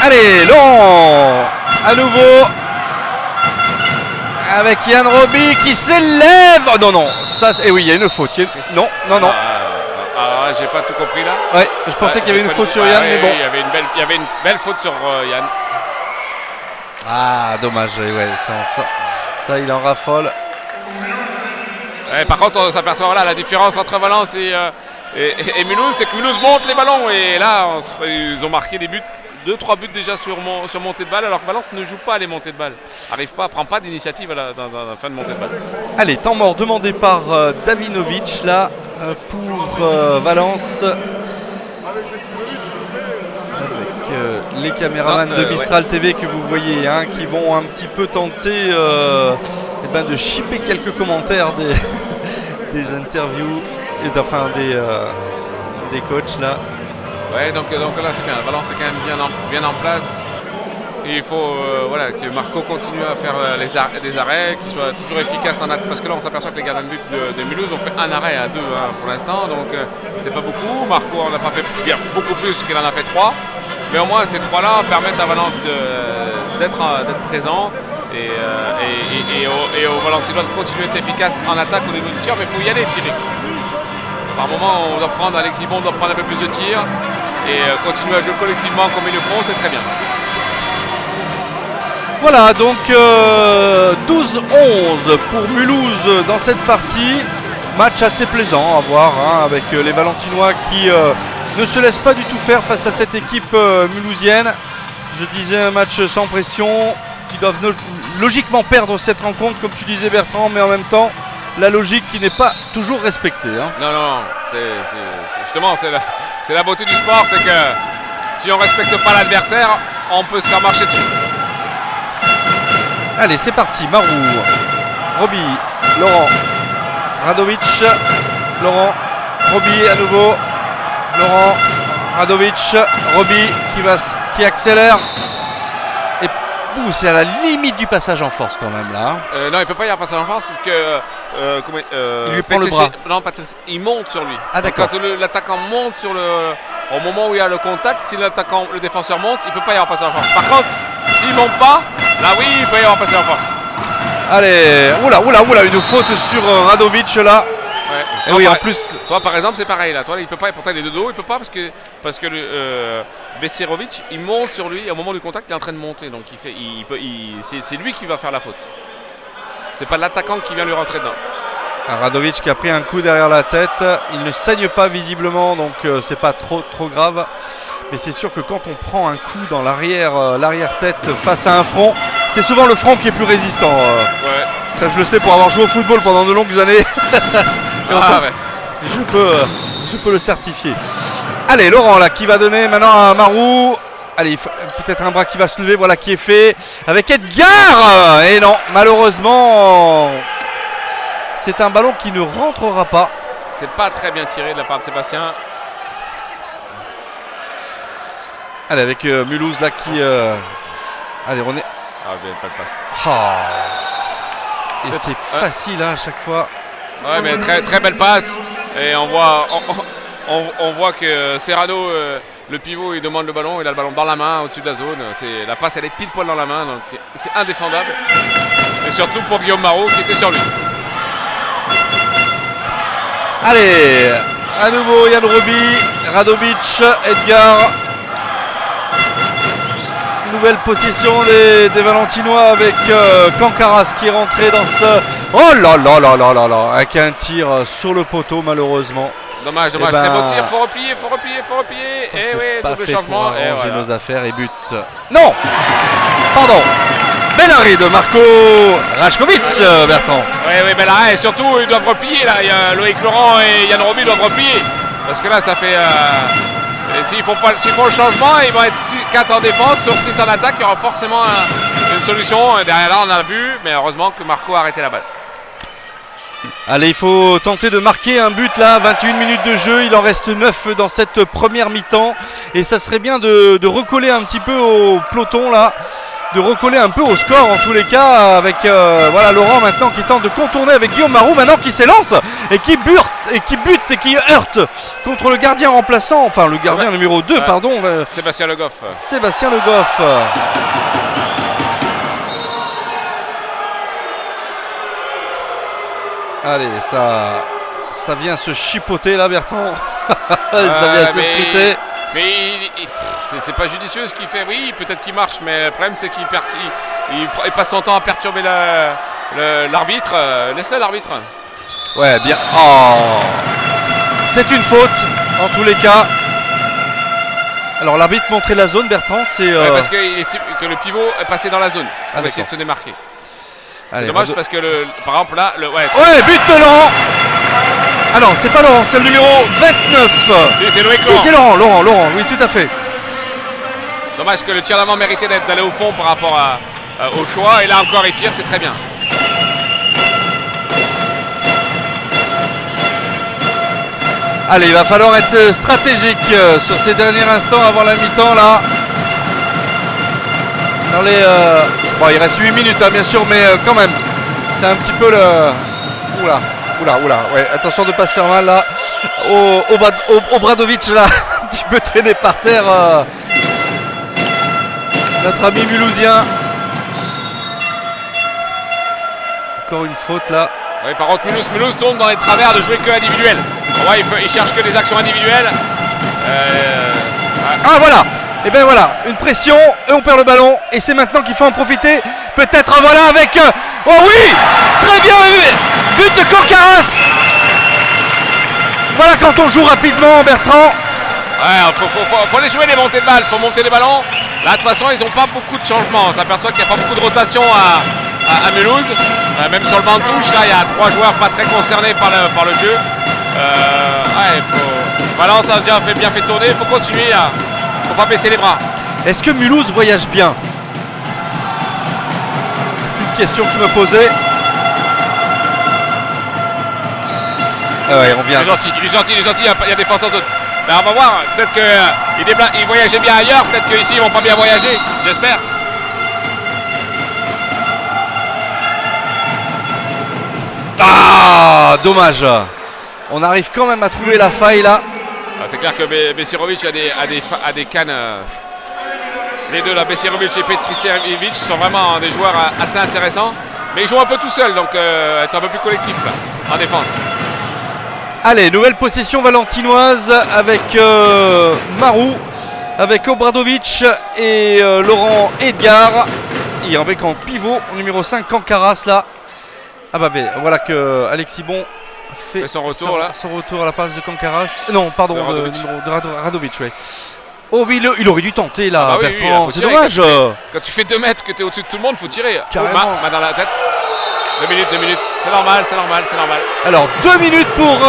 Allez, Laurent à nouveau. Avec Yann Roby qui s'élève. Oh non, ça, et oui, il y a une faute. Non. J'ai pas tout compris là. Ouais, je pensais qu'il y avait une faute sur Yann, mais bon. Il y avait une belle faute sur Yann. Ah, dommage. Ouais, ça, il en raffole. Ouais, par contre, on s'aperçoit la différence entre Valence et Mulhouse, c'est que Mulhouse monte les ballons et là, ils ont marqué des buts. 2-3 buts déjà sur montée de balle, alors que Valence ne joue pas les montées de balle. Prend pas d'initiative dans la fin de montée de balle. Allez, temps mort demandé par Davinovic là pour Valence. Avec les caméramans de Mistral TV que vous voyez qui vont un petit peu tenter de shipper quelques commentaires des interviews et des coachs là. Ouais, donc là c'est bien. Valence est quand même bien en place. Et il faut que Marco continue à faire des arrêts, qu'il soit toujours efficace en attaque. Parce que là on s'aperçoit que les gardiens de but de Mulhouse ont fait un arrêt à 2 pour l'instant. Donc c'est pas beaucoup. Marco en a pas fait beaucoup plus qu'il en a fait 3. Mais au moins ces 3-là permettent à Valence d'être présent et aux Valentinois de continuer à être efficace en attaque au niveau du tir. Mais il faut y aller tirer. Par moment on doit prendre, Alexis Bon doit prendre un peu plus de tirs et continuer à jouer collectivement comme ils le font, c'est très bien. Voilà, donc 12-11 pour Mulhouse dans cette partie. Match assez plaisant à voir avec les Valentinois qui ne se laissent pas du tout faire face à cette équipe mulhousienne. Je disais un match sans pression, qui doivent logiquement perdre cette rencontre comme tu disais Bertrand, mais en même temps la logique qui n'est pas toujours respectée. Non, justement c'est la beauté du sport, c'est que si on ne respecte pas l'adversaire, on peut se faire marcher dessus. Allez, c'est parti. Marou, Roby, Laurent, Radovic, Laurent, Roby à nouveau, Laurent, Radovic, Roby qui accélère. Et c'est à la limite du passage en force quand même là. Non, il peut pas y avoir passage en force parce que il lui prend le bras. Non, il monte sur lui. Ah d'accord. Quand l'attaquant monte au moment où il y a le contact, si le défenseur monte, il peut pas y avoir passage en force. Par contre, s'il monte pas, là oui, il peut y avoir passage en force. Allez, oula, une faute sur Radovic là. Ouais. Et oui, en plus. Toi, par exemple, c'est pareil là. Toi, il peut pas. Pourtant, il est de dos. Il peut pas parce que Besirovic, il monte sur lui. Et au moment du contact, il est en train de monter. Donc, c'est lui qui va faire la faute. C'est pas l'attaquant qui vient lui rentrer dedans. Radovic qui a pris un coup derrière la tête. Il ne saigne pas visiblement, donc c'est pas trop grave. Mais c'est sûr que quand on prend un coup dans l'arrière-tête face à un front, c'est souvent le front qui est plus résistant. Ouais. Ça, je le sais pour avoir joué au football pendant de longues années. Ouais. Je peux le certifier. Allez, Laurent là qui va donner maintenant à Marou. Allez, peut-être un bras qui va se lever, voilà qui est fait avec Edgar. Et non, malheureusement, c'est un ballon qui ne rentrera pas. C'est pas très bien tiré de la part de Sébastien. Allez, avec Mulhouse là qui... Allez, on est... Ah, bien, pas de passe. Et c'est facile hein, à chaque fois. Ouais, mais très, très belle passe. Et on voit que Serrano, le pivot, il demande le ballon. Il a le ballon dans la main, au-dessus de la zone. La passe, elle est pile poil dans la main. Donc c'est indéfendable. Et surtout pour Guillaume Marot qui était sur lui. Allez, à nouveau Yann Roby, Radovic, Edgar. Nouvelle possession des Valentinois avec Kankaras qui est rentré dans ce... Oh là là là là là là, avec un tir sur le poteau malheureusement. Dommage, très beau tir, faut replier. Ça, Et c'est oui, pas double fait changement. pour arranger Voilà. nos affaires et but. Non, pardon. Bel arrêt de Marco Rajkovic, Bertrand. Oui, bel arrêt. Et surtout, ils doivent replier là. Il y a Loïc Laurent et Yann Roby doivent replier. Parce que là, ça fait... Et s'ils font le changement, ils vont être 4 en défense, sur 6 en attaque, il y aura forcément une solution. Et derrière là, on a vu, mais heureusement que Marco a arrêté la balle. Allez, il faut tenter de marquer un but là, 21 minutes de jeu, il en reste 9 dans cette première mi-temps. Et ça serait bien de recoller un petit peu au peloton là, de recoller un peu au score en tous les cas, avec voilà Laurent maintenant qui tente de contourner avec Guillaume Marou maintenant qui s'élance et qui bute et qui heurte contre le gardien remplaçant, enfin le gardien numéro 2 pardon. Sébastien Le Goff. Sébastien Le Goff. Allez, ça vient se chipoter là Bertrand. Ça vient se friter. Mais c'est pas judicieux ce qu'il fait. Oui, peut-être qu'il marche, mais le problème c'est qu'il passe son temps à perturber l'arbitre. Laisse-le l'arbitre. Ouais, bien. Oh, c'est une faute en tous les cas. Alors l'arbitre montrait la zone, Bertrand, c'est... parce que le pivot est passé dans la zone pour essayer de se démarquer. C'est dommage parce que par exemple là... Ouais, but de Laurent. Ah non, c'est pas Laurent, c'est le numéro 29. C'est Loïc Laurent. Si, c'est Laurent, oui, tout à fait. Dommage que le tir d'avant méritait d'aller au fond par rapport au choix. Et là encore, il tire, c'est très bien. Allez, il va falloir être stratégique sur ces derniers instants avant la mi-temps là. Dans les... Bon, il reste 8 minutes hein, bien sûr, mais quand même, c'est un petit peu le... Oula, ouais, attention de ne pas se faire mal là. Au Bradovic là, un petit peu traîné par terre. Notre ami mulhousien. Encore une faute là. Oui, par contre, Mulhouse tombe dans les travers de jouer que individuel. Ouais, il cherche que des actions individuelles. Ah voilà. Et bien voilà, une pression, et on perd le ballon, et c'est maintenant qu'il faut en profiter. Peut-être voilà avec... Oh oui, très bien, but de Kankaras. Voilà quand on joue rapidement, Bertrand. Ouais, faut les jouer les montées de balles, faut monter les ballons. Là, de toute façon, ils n'ont pas beaucoup de changements. On s'aperçoit qu'il n'y a pas beaucoup de rotation à Mulhouse. Même sur le banc de touche, là, il y a 3 joueurs pas très concernés par le jeu. Valence a déjà bien fait tourner, il faut continuer à... Faut pas baisser les bras. Est-ce que Mulhouse voyage bien? C'est une question que je me posais. Ah ouais, on vient. Il est gentil, il y a défense en zone. Ben, on va voir, peut-être qu'il voyageait bien ailleurs, peut-être qu'ici ils vont pas bien voyager, j'espère. Ah, dommage. On arrive quand même à trouver la faille là. C'est clair que Besirovic a des cannes. Les deux là, Besirovic et Petricevic sont vraiment des joueurs assez intéressants. Mais ils jouent un peu tout seuls, donc être un peu plus collectif là, en défense. Allez, nouvelle possession valentinoise avec Marou, avec Obradovic et Laurent Edgar. Et avec en pivot, numéro 5, Kankaras là. Ah bah voilà que Alexis Bon fait son retour là. Son retour à la place de Kankaras. Non, pardon, de Radovic, ouais. Oh mais il aurait dû tenter là, Bertrand. Oui, c'est dommage. Quand tu fais 2 mètres, que tu es au-dessus de tout le monde, faut tirer. Carrément. Main dans la tête. 2 minutes. C'est normal. Alors 2 minutes pour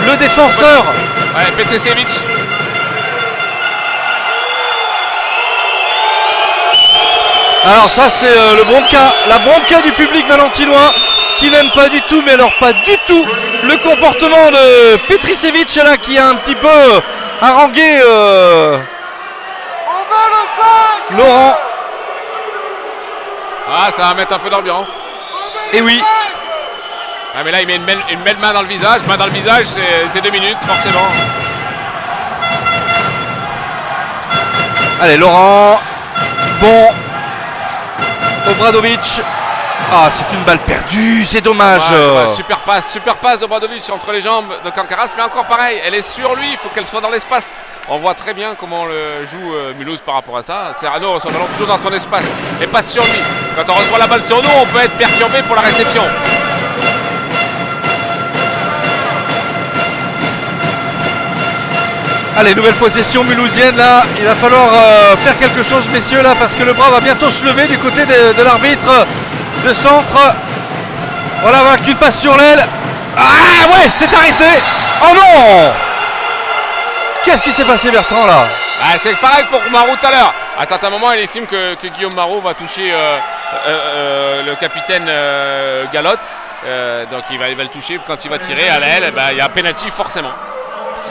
le défenseur. Ouais, Petricevic. Alors ça c'est le bronca, la bronca du public valentinois qui n'aime pas du tout, mais alors pas du tout le comportement de Petricevic là qui a un petit peu harangué Laurent. Ah, ça va mettre un peu d'ambiance. Et oui. Ah mais là il met une belle main dans le visage. Main dans le visage, c'est 2 minutes forcément. Allez Laurent. Bon. Obradovic. Ah, c'est une balle perdue, c'est dommage. Ouais, super passe d'Obradovic entre les jambes de Kankaras, mais encore pareil, elle est sur lui, il faut qu'elle soit dans l'espace. On voit très bien comment le joue Mulhouse par rapport à ça. Serrano reçoit le ballon toujours dans son espace et passe sur lui. Quand on reçoit la balle sur nous, on peut être perturbé pour la réception. Allez, nouvelle possession mulhousienne là. Il va falloir faire quelque chose, messieurs, là, parce que le bras va bientôt se lever du côté de l'arbitre de centre. Voilà, qu'une passe sur l'aile. Ah ouais, c'est arrêté. Oh non! Qu'est-ce qui s'est passé, Bertrand, là? C'est pareil pour Marou tout à l'heure. À un certain moment, il estime que Guillaume Marou va toucher le capitaine Galotte. Donc il va le toucher quand il va tirer à l'aile. Il y a un penalty forcément.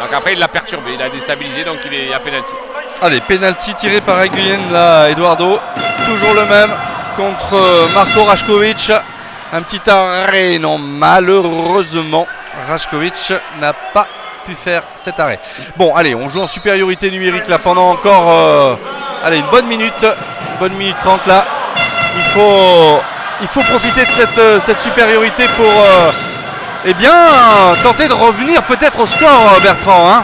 Donc après il l'a perturbé, il l'a déstabilisé, donc il y a penalty. Allez, penalty tiré par Aiguillenne là, Eduardo. Toujours le même contre Marko Rašković. Un petit arrêt, non, malheureusement Rašković n'a pas pu faire cet arrêt. Bon, allez, on joue en supériorité numérique là pendant encore allez, une bonne minute 30 là. Il faut profiter de cette supériorité pour eh bien, tenter de revenir peut-être au score, Bertrand. Hein.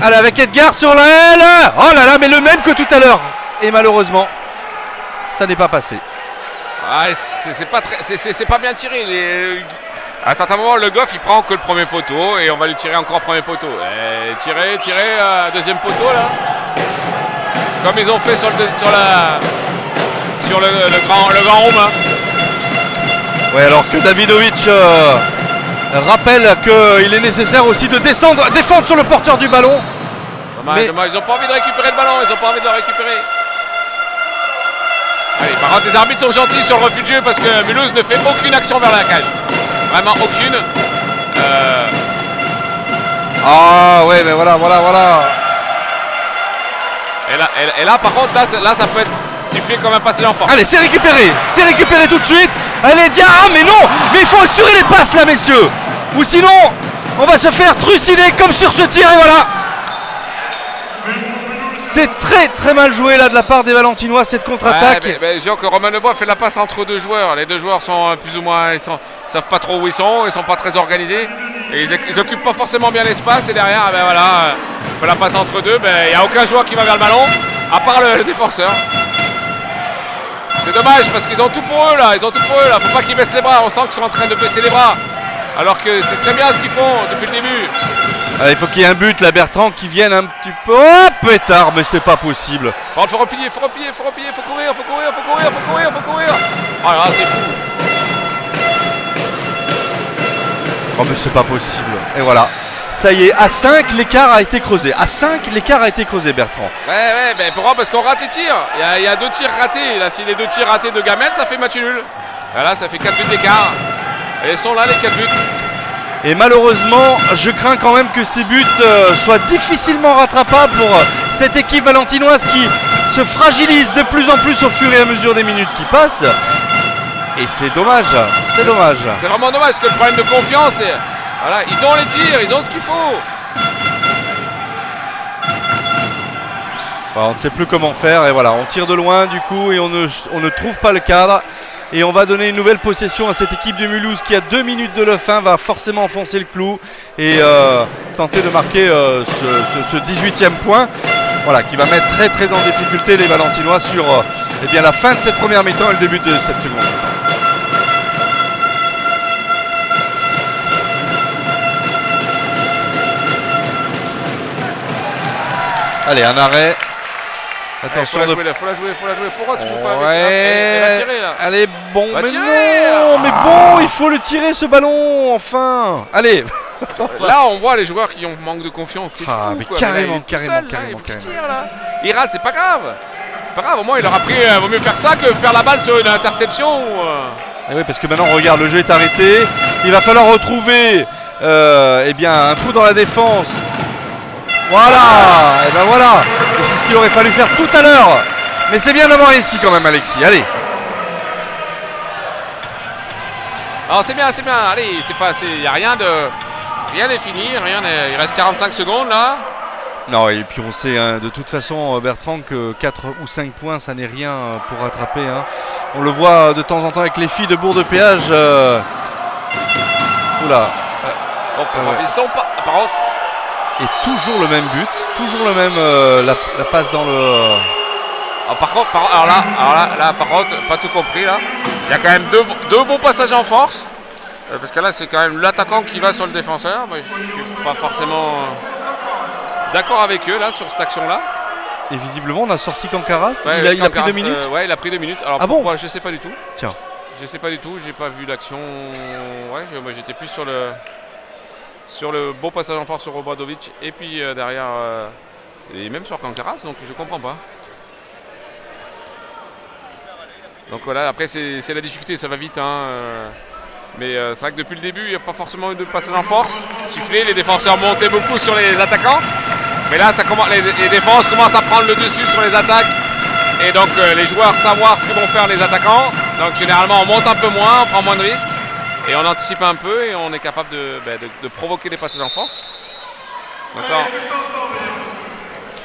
Allez, avec Edgar sur la aile. Oh là là, mais le même que tout à l'heure. Et malheureusement, ça n'est pas passé. Ah, c'est pas bien tiré. À un certain moment, Le Goff, il prend que le premier poteau et on va lui tirer encore premier poteau. Et tirer, deuxième poteau là. Comme ils ont fait sur le grand Romain. Oui, alors que Davidovic rappelle qu'il est nécessaire aussi de défendre sur le porteur du ballon. Dommage, ils n'ont pas envie de récupérer le ballon, ils n'ont pas envie de le récupérer. Allez, par contre, les arbitres sont gentils sur le refus de jeu parce que Mulhouse ne fait aucune action vers la cage. Vraiment aucune. Ah ouais, mais voilà. Et là, par contre, là, ça peut être sifflé comme un passé d'enfant. Allez, c'est récupéré tout de suite. Allez, ah mais non, mais il faut assurer les passes là, messieurs. Ou sinon, on va se faire trucider comme sur ce tir et voilà. C'est très mal joué là de la part des Valentinois cette contre-attaque. Je vois que Romain Lebois fait la passe entre deux joueurs. Les deux joueurs sont plus ou moins, ils savent pas trop où ils sont pas très organisés. Et ils occupent pas forcément bien l'espace et derrière, il fait la passe entre deux. Il n'y a aucun joueur qui va vers le ballon, à part le défenseur. C'est dommage parce qu'ils ont tout pour eux là, Faut pas qu'ils baissent les bras, on sent qu'ils sont en train de baisser les bras. Alors que c'est très bien ce qu'ils font depuis le début. Allez, il faut qu'il y ait un but là, Bertrand, qui vienne un petit peu. Oh, pétard, mais c'est pas possible. Bon, faut replier, faut courir. Oh là, c'est fou. Oh, mais c'est pas possible. Et voilà. Ça y est, à 5, l'écart a été creusé. Bertrand. Ouais, pourquoi? Parce qu'on rate les tirs. Il y a 2 tirs ratés. Là, si les 2 tirs ratés de Gamel, ça fait match nul. Voilà, ça fait 4 buts d'écart. Et ils sont là, les 4 buts. Et malheureusement, je crains quand même que ces buts soient difficilement rattrapables pour cette équipe valentinoise qui se fragilise de plus en plus au fur et à mesure des minutes qui passent. Et c'est dommage. C'est vraiment dommage parce que le problème de confiance, voilà, ils ont les tirs, ils ont ce qu'il faut. On ne sait plus comment faire et voilà, on tire de loin du coup et on ne trouve pas le cadre. Et on va donner une nouvelle possession à cette équipe de Mulhouse qui à 2 minutes de la fin va forcément enfoncer le clou et tenter de marquer ce 18e point. Voilà, qui va mettre très en difficulté les Valentinois sur eh bien la fin de cette première mi-temps et le début de cette seconde. Allez, un arrêt. Attention, faut la jouer. Pourquoi tu joues pas avec ouais. Elle va tirer là. Allez, bon, Va mais tirer. non, mais bon, il faut le tirer ce ballon, enfin. Allez. Là, on voit les joueurs qui ont manque de confiance. C'est Ah, fou, mais quoi. carrément, Mais là, il est tout carrément, seul, là, carrément, il faut qu'il carrément. tire, là. Il rate, c'est pas grave. Pas grave, au moins il aura pris. Vaut mieux faire ça que faire la balle sur une interception. Eh oui, parce que maintenant, regarde, le jeu est arrêté. Il va falloir retrouver eh bien, un trou dans la défense. Voilà. Et ben voilà. Et c'est ce qu'il aurait fallu faire tout à l'heure. Mais c'est bien d'avoir réussi quand même, Alexis. Allez. Alors c'est bien. Allez, il n'y a rien n'est fini, il reste 45 secondes là. Non, et puis on sait hein, de toute façon, Bertrand, que 4 ou 5 points, ça n'est rien pour rattraper. Hein. On le voit de temps en temps avec les filles de Bourg-de-Péage. Oula. Ils sont pas. Par contre. Et toujours le même but, toujours le même la passe dans le. Par contre, par contre, pas tout compris là. Il y a quand même deux bons passages en force. Parce que là, c'est quand même l'attaquant qui va sur le défenseur. Moi, je suis pas forcément d'accord avec eux là sur cette action-là. Et visiblement, on a sorti Cancaras. Ouais, il a pris 2 minutes. Ouais, il a pris 2 minutes. Alors ah pourquoi bon? Je sais pas du tout. Tiens. Je sais pas du tout. J'ai pas vu l'action. Ouais, moi j'étais plus sur le beau passage en force sur Obradovic et puis derrière et même sur Cancaras. Donc je comprends pas. Donc voilà, après c'est la difficulté, ça va vite. Hein, mais c'est vrai que depuis le début, il n'y a pas forcément eu de passage en force. Sifflé, les défenseurs montaient beaucoup sur les attaquants. Mais là, les défenses commencent à prendre le dessus sur les attaques. Et donc les joueurs savoir ce que vont faire les attaquants. Donc généralement, on monte un peu moins, on prend moins de risques. Et on anticipe un peu et on est capable de provoquer des passages en force.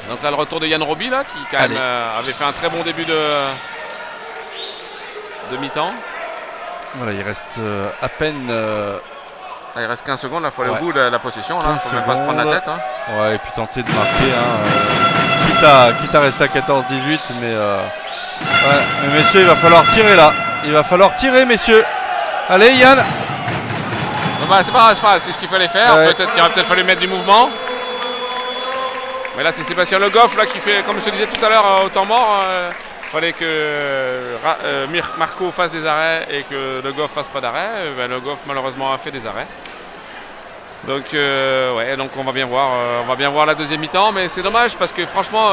Donc là, le retour de Yann Roby, là, qui quand même avait fait un très bon début de mi-temps. Voilà, il reste à peine. Il reste 15 secondes, il faut aller au bout de la possession. Il ne faut même pas se prendre la tête. Hein. Ouais, et puis tenter de marquer. Hein, quitte à rester à 14-18. Mais, mais messieurs, il va falloir tirer là. Il va falloir tirer, messieurs. Allez, Yann. C'est pas grave, c'est ce qu'il fallait faire. Ouais. Peut-être qu'il aurait peut-être fallu mettre du mouvement. Mais là, c'est Sébastien Le Goff là, qui fait, comme je te disais tout à l'heure, au temps mort. Il fallait que Marco fasse des arrêts et que Le Goff fasse pas d'arrêt. Le Goff malheureusement a fait des arrêts. Donc donc on va bien voir la deuxième mi-temps, mais c'est dommage parce que franchement,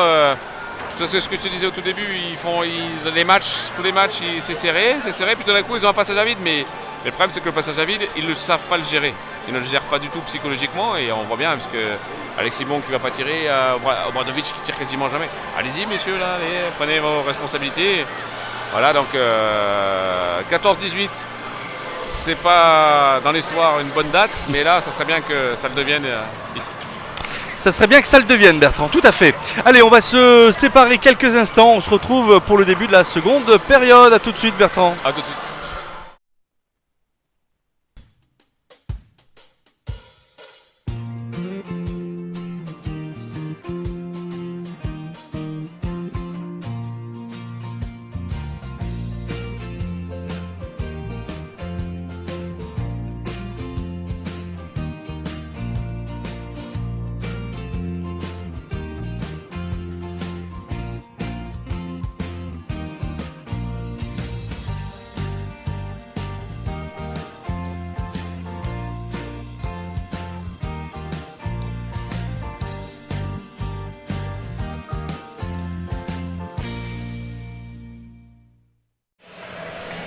c'est ce que je te disais au tout début, tous les matchs, c'est serré, puis tout d'un coup ils ont un passage à vide, mais le problème c'est que le passage à vide, ils ne savent pas le gérer. Ils ne le gèrent pas du tout psychologiquement et on voit bien parce que Alexis Bon qui va pas tirer, Obradovic qui tire quasiment jamais. Allez-y messieurs là, prenez vos responsabilités. Voilà donc 14-18, c'est pas dans l'histoire une bonne date, mais là ça serait bien que ça le devienne ici. Ça serait bien que ça le devienne, Bertrand, tout à fait. Allez, on va se séparer quelques instants, on se retrouve pour le début de la seconde période. A tout de suite, Bertrand. A tout de suite.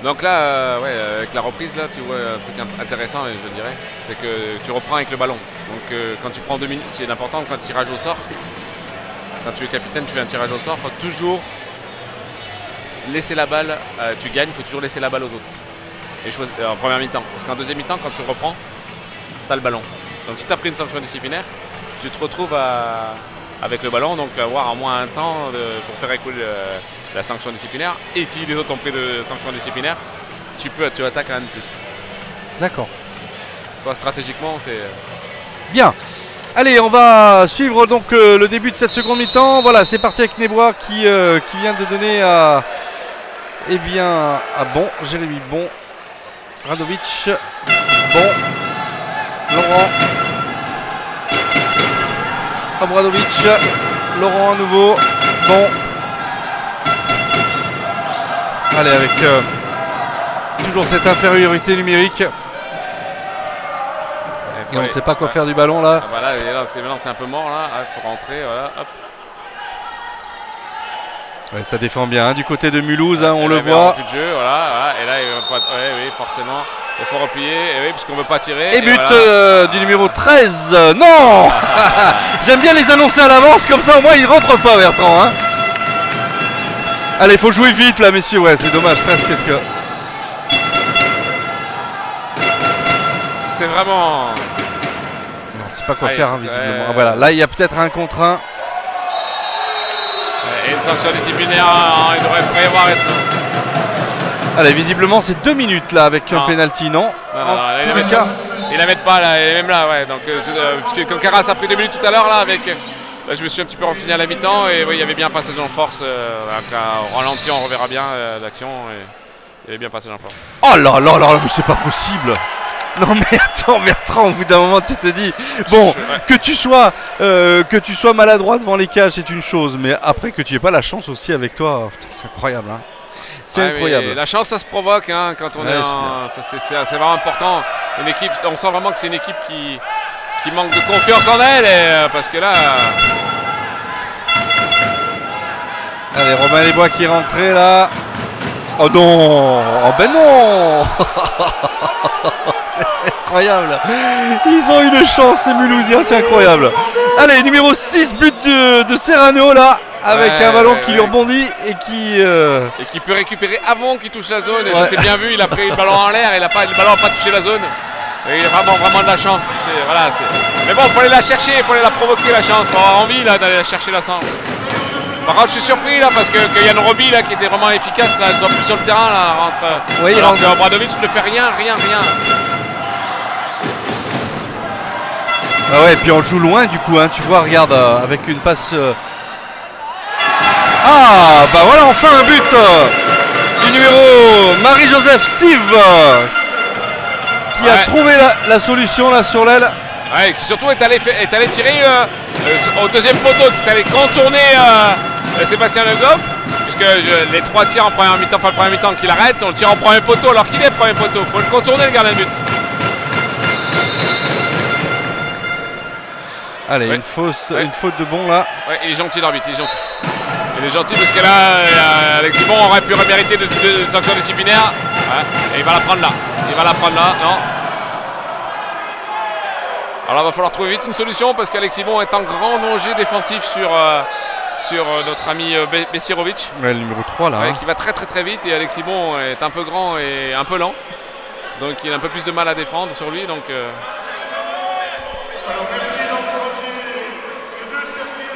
Donc là, avec la reprise, là, tu vois un truc intéressant, je dirais, c'est que tu reprends avec le ballon. Donc quand tu prends 2 minutes, c'est important quand tu tirage au sort. Quand tu es capitaine, tu fais un tirage au sort, il faut toujours laisser la balle, tu gagnes, il faut toujours laisser la balle aux autres. Et en première mi-temps. Parce qu'en deuxième mi-temps, quand tu reprends, tu as le ballon. Donc si tu as pris une sanction disciplinaire, tu te retrouves avec le ballon, donc avoir au moins un temps pour faire écouler la sanction disciplinaire. Et si les autres ont pris de sanction disciplinaire, tu attaques un de plus. D'accord. Toi, stratégiquement, c'est... Bien. Allez, on va suivre donc le début de cette seconde mi-temps. Voilà, c'est parti avec Nesbois qui vient de donner Eh bien, bon, Jérémy, bon. Radovic, bon. Laurent. Obradovic. Laurent à nouveau. Bon. Allez, avec toujours cette infériorité numérique. Et on ne sait pas quoi faire du ballon là. Ah bah là c'est un peu mort là. Il faut rentrer. Voilà. Hop. Ouais, ça défend bien hein, du côté de Mulhouse, hein, on le voit. De jeu, voilà, et là, il va pas, oui, forcément, il faut replier, et oui, parce qu'on ne veut pas tirer. Et but voilà. Du numéro 13, non. J'aime bien les annoncer à l'avance, comme ça au moins ils ne rentrent pas, Bertrand. Hein. Allez, il faut jouer vite là, messieurs, ouais, c'est dommage, presque. Qu'est-ce que... C'est vraiment... Non, c'est pas quoi faire, hein, visiblement. Ah, voilà, là, il y a peut-être un contre un. Et une sanction disciplinaire, il devrait prévoir être. Allez, visiblement c'est 2 minutes là avec un penalty, non, en tous les cas. Ils la mettent pas là, elle est même là, ouais. Donc, parce que comme Carras a pris 2 minutes tout à l'heure là, avec. Là, je me suis un petit peu renseigné à la mi-temps et oui, il y avait bien un passage en force. Au ralenti, on reverra bien l'action. Il y avait bien passage en force. Oh là là là, mais c'est pas possible! Non mais attends Bertrand, au bout d'un moment tu te dis bon que tu sois maladroit devant les cages c'est une chose, mais après que tu aies pas la chance aussi avec toi, c'est incroyable hein. C'est incroyable. La chance ça se provoque hein, quand on est c'est vraiment important. Une équipe, on sent vraiment que c'est une équipe qui manque de confiance en elle parce que là. Allez, Robin Lesbois qui est rentré là. Oh non! Oh ben non! C'est incroyable! Ils ont une chance ces Mulhousiens, c'est incroyable! Allez, numéro 6, but de Serrano là, avec un ballon qui lui rebondit et qui peut récupérer avant qu'il touche la zone. Et ça s'est bien vu, il a pris le ballon en l'air et le ballon n'a pas touché la zone. Et il a vraiment de la chance. Mais bon, il faut aller la chercher, il faut aller la provoquer la chance. Il faut avoir envie là, d'aller la chercher la centre. Par contre, je suis surpris là parce que Yann Roby là qui était vraiment efficace, là, ils sont plus sur le terrain là, rentre. Oui, alors que Obradovic ne fait rien. Ah ouais, et puis on joue loin du coup, hein, tu vois, regarde, avec une passe. Ah, bah voilà, enfin un but du numéro Marie-Joseph Steve qui a trouvé la solution là sur l'aile. Ouais, qui surtout est allé tirer au deuxième poteau, qui est allé contourner Sébastien Le Goff, puisque les 3 tirs en première mi-temps, pas le premier mi-temps qu'il arrête, on le tire en premier poteau alors qu'il est premier poteau. Il faut le contourner le gardien de but. Allez, une faute de bon là. Ouais, il est gentil l'arbitre, il est gentil. Il est gentil parce que là, Alexis Bon aurait pu mériter de sanction disciplinaire. Ouais, et il va la prendre là. Non. Alors il va falloir trouver vite une solution parce qu'Alexis Bon est en grand danger défensif sur notre ami Besirovic. Ouais, le numéro 3 là. Ouais, qui va très vite et Alexis Bon est un peu grand et un peu lent. Donc il a un peu plus de mal à défendre sur lui. Donc,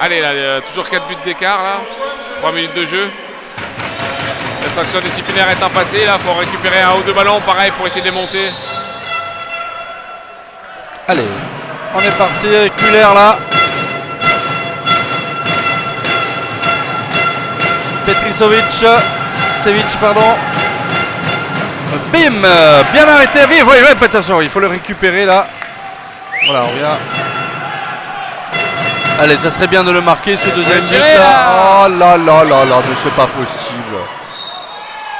allez, là, toujours 4 buts d'écart là. 3 minutes de jeu. La sanction disciplinaire étant passée, là, il faut récupérer un ou 2 ballons pareil pour essayer de les monter. Allez. On est parti avec Muller là. Sevic, pardon. Bim, bien arrêté. Oui, attention, il faut le récupérer là. Voilà, on vient. Allez, ça serait bien de le marquer ce deuxième but là. Oh là là là là, mais c'est pas possible.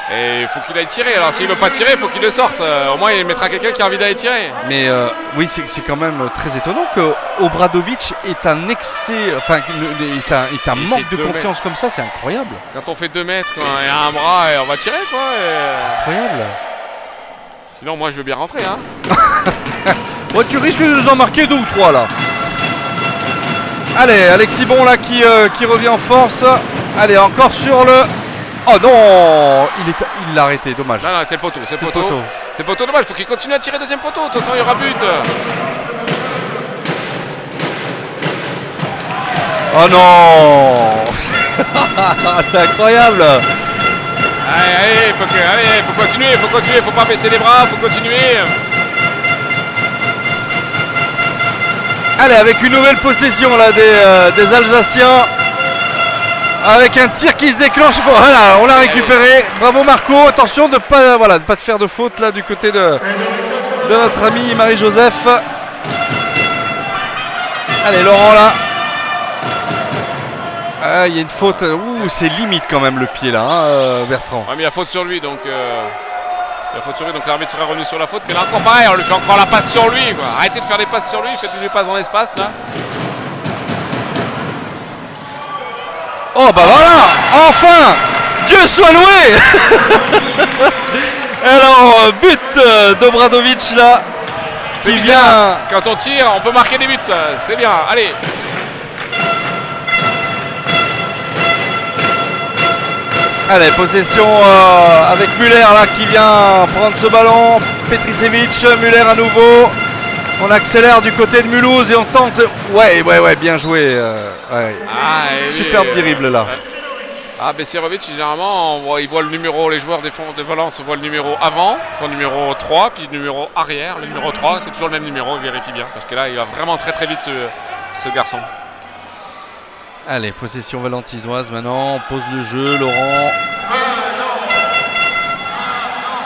Et il faut qu'il aille tirer. Alors s'il ne veut pas tirer, il faut qu'il le sorte. Au moins il mettra quelqu'un qui a envie d'aller tirer. Mais oui, c'est quand même très étonnant que Obradovic est un excès, enfin est un manque de confiance comme ça, c'est incroyable. Quand on fait 2 mètres et un bras, et on va tirer quoi. C'est incroyable. Sinon moi je veux bien rentrer hein. Ouais, tu risques de nous en marquer 2 ou 3 là. Allez, Alexis Bon là qui revient en force. Allez, encore sur le... Oh non, il l'a arrêté, dommage. Non, c'est le poteau, c'est le poteau, dommage, il faut qu'il continue à tirer deuxième poteau, de toute façon il y aura but. Oh non. C'est incroyable. Allez, faut continuer, faut pas baisser les bras, faut continuer. Allez, avec une nouvelle possession là des Alsaciens. avec un tir qui se déclenche. Voilà, on l'a récupéré. Bravo Marco. Attention de ne pas, voilà, de pas te faire de faute là du côté de notre ami Marie-Joseph. Allez Laurent là. Il y a une faute. Ouh, c'est limite quand même le pied là, hein, Bertrand. Ouais, mais il y a faute sur lui, donc l'arbitre serait revenu sur la faute. Mais là encore pareil, on lui fait encore la passe sur lui, quoi. Arrêtez de faire des passes sur lui, faites des passes dans l'espace là. Oh bah voilà, enfin, Dieu soit loué. Alors but d'Obradovic là. C'est bien. Quand on tire, on peut marquer des buts. C'est bien. Allez. Allez, possession avec Muller là qui vient prendre ce ballon. Petricevic, Muller à nouveau. On accélère du côté de Mulhouse et on tente. Ouais, bien joué. Ouais. Superbe dribble là. Ah, Bessirovic, généralement, il voit le numéro, les joueurs de Valence voient le numéro avant, son numéro 3, puis le numéro arrière. Le numéro 3, c'est toujours le même numéro, il vérifie bien. Parce que là, il va vraiment très très vite ce garçon. Allez, possession valentinoise maintenant. On pose le jeu, Laurent.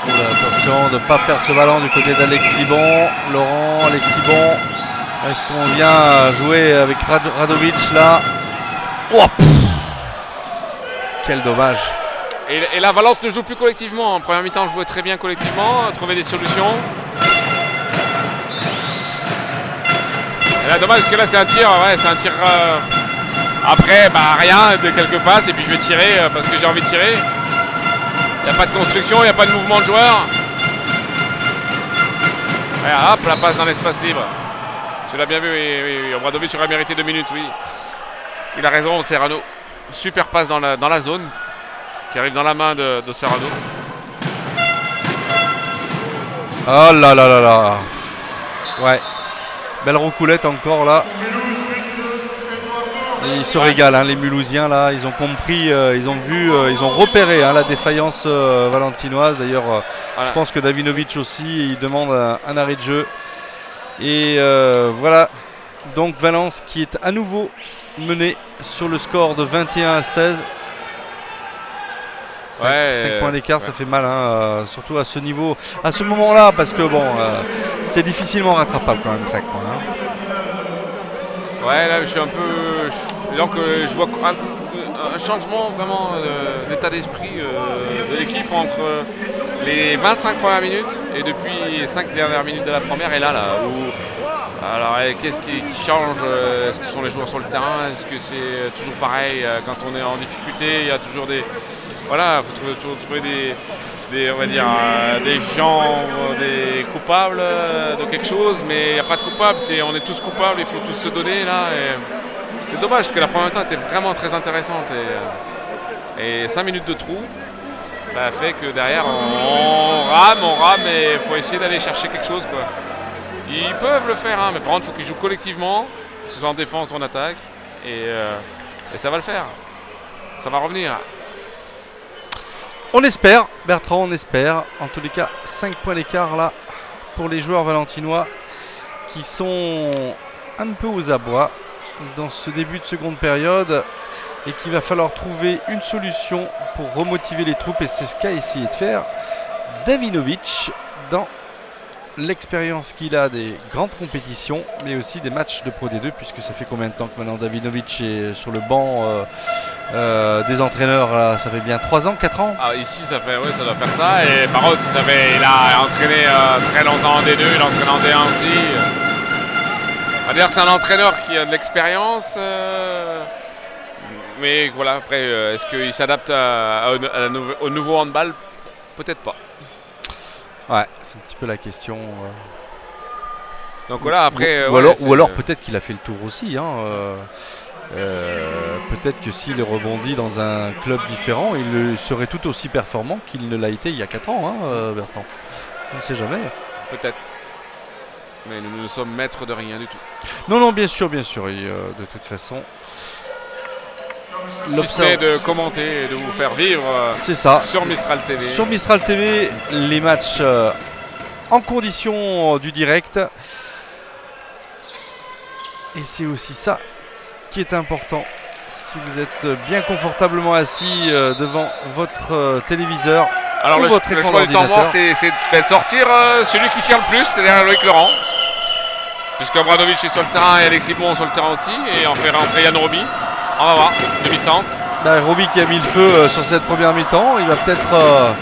Oula, attention de ne pas perdre ce ballon du côté d'Alexis Bon. Laurent, Alexis Bon. Est-ce qu'on vient jouer avec Radovic là? Oh, quel dommage. Et là, Valence ne joue plus collectivement. En première mi-temps, on jouait très bien collectivement, trouver des solutions. Et là, dommage parce que là, c'est un tir. Ouais, c'est un tir. Après, rien, de quelques passes. Et puis, je vais tirer parce que j'ai envie de tirer. Il n'y a pas de construction, il n'y a pas de mouvement de joueur. Ouais, hop, la passe dans l'espace libre. Tu l'as bien vu, oui. Obradovic aurait mérité 2 minutes, oui. Il a raison, Serrano. Super passe dans la zone qui arrive dans la main de Serrano. Oh là là là là. Ouais. Belle roucoulette encore là. Et ils se régalent, hein, les Mulhousiens là. Ils ont compris, ils ont vu, ils ont repéré la défaillance valentinoise. D'ailleurs, voilà. Je pense que Davinovic aussi, il demande un arrêt de jeu. Et voilà. Donc Valence qui est à nouveau mené sur le score de 21-16. 5 points d'écart, ça fait mal, hein, surtout à ce niveau, à ce moment-là, parce que bon, c'est difficilement rattrapable quand même 5 points. Hein. Ouais, là je suis un peu. Donc je vois un changement vraiment d'état d'esprit de l'équipe entre les 25 premières minutes et depuis les 5 dernières minutes de la première et là où. Alors qu'est-ce qui change? Est-ce que ce sont les joueurs sur le terrain? Est-ce que c'est toujours pareil quand on est en difficulté? Il y a toujours des. Voilà, il faut toujours trouver on va dire, des gens, des coupables de quelque chose, mais il n'y a pas de coupables, on est tous coupables, il faut tous se donner là. C'est dommage parce que la première temps était vraiment très intéressante et 5 minutes de trou fait que derrière on rame et il faut essayer d'aller chercher quelque chose, quoi. Ils peuvent le faire, mais par contre il faut qu'ils jouent collectivement, que ce soit en défense ou en attaque, et ça va le faire, ça va revenir. On espère, Bertrand, on espère. En tous les cas, 5 points d'écart là pour les joueurs valentinois qui sont un peu aux abois dans ce début de seconde période et qu'il va falloir trouver une solution pour remotiver les troupes et c'est ce qu'a essayé de faire Davinovic dans l'expérience qu'il a des grandes compétitions mais aussi des matchs de Pro D2 puisque ça fait combien de temps que maintenant Davinovic est sur le banc des entraîneurs là, ça fait bien 3 ans, 4 ans. Ah, ici ça fait, ça doit faire ça et par contre il a entraîné très longtemps en D2, il a entraîné en D1 aussi. D'ailleurs c'est un entraîneur qui a de l'expérience mais voilà, après est-ce qu'il s'adapte au nouveau handball? Peut-être pas. Ouais, c'est un petit peu la question. Donc voilà, après. Ou alors peut-être qu'il a fait le tour aussi. Hein, peut-être que s'il rebondit dans un club différent, il serait tout aussi performant qu'il ne l'a été il y a 4 ans, hein, Bertrand. On ne sait jamais. Peut-être. Mais nous sommes maîtres de rien du tout. Non, bien sûr. Et, de toute façon. Si ce n'est de commenter et de vous faire vivre c'est ça. Sur Mistral TV. Sur Mistral TV, les matchs en condition du direct. Et c'est aussi ça qui est important. si vous êtes bien confortablement assis devant votre téléviseur. Alors ou le votre écran choix du temps mort, d'ordinateur. c'est de sortir celui qui tire le plus, c'est-à-dire Loïc Laurent. Puisque Obradovic est sur le terrain et Alexis Bon sur le terrain aussi. Et on fait rentrer Yann Roby. On va voir, demi-centre. Roby qui a mis le feu sur cette première mi-temps. Il va peut-être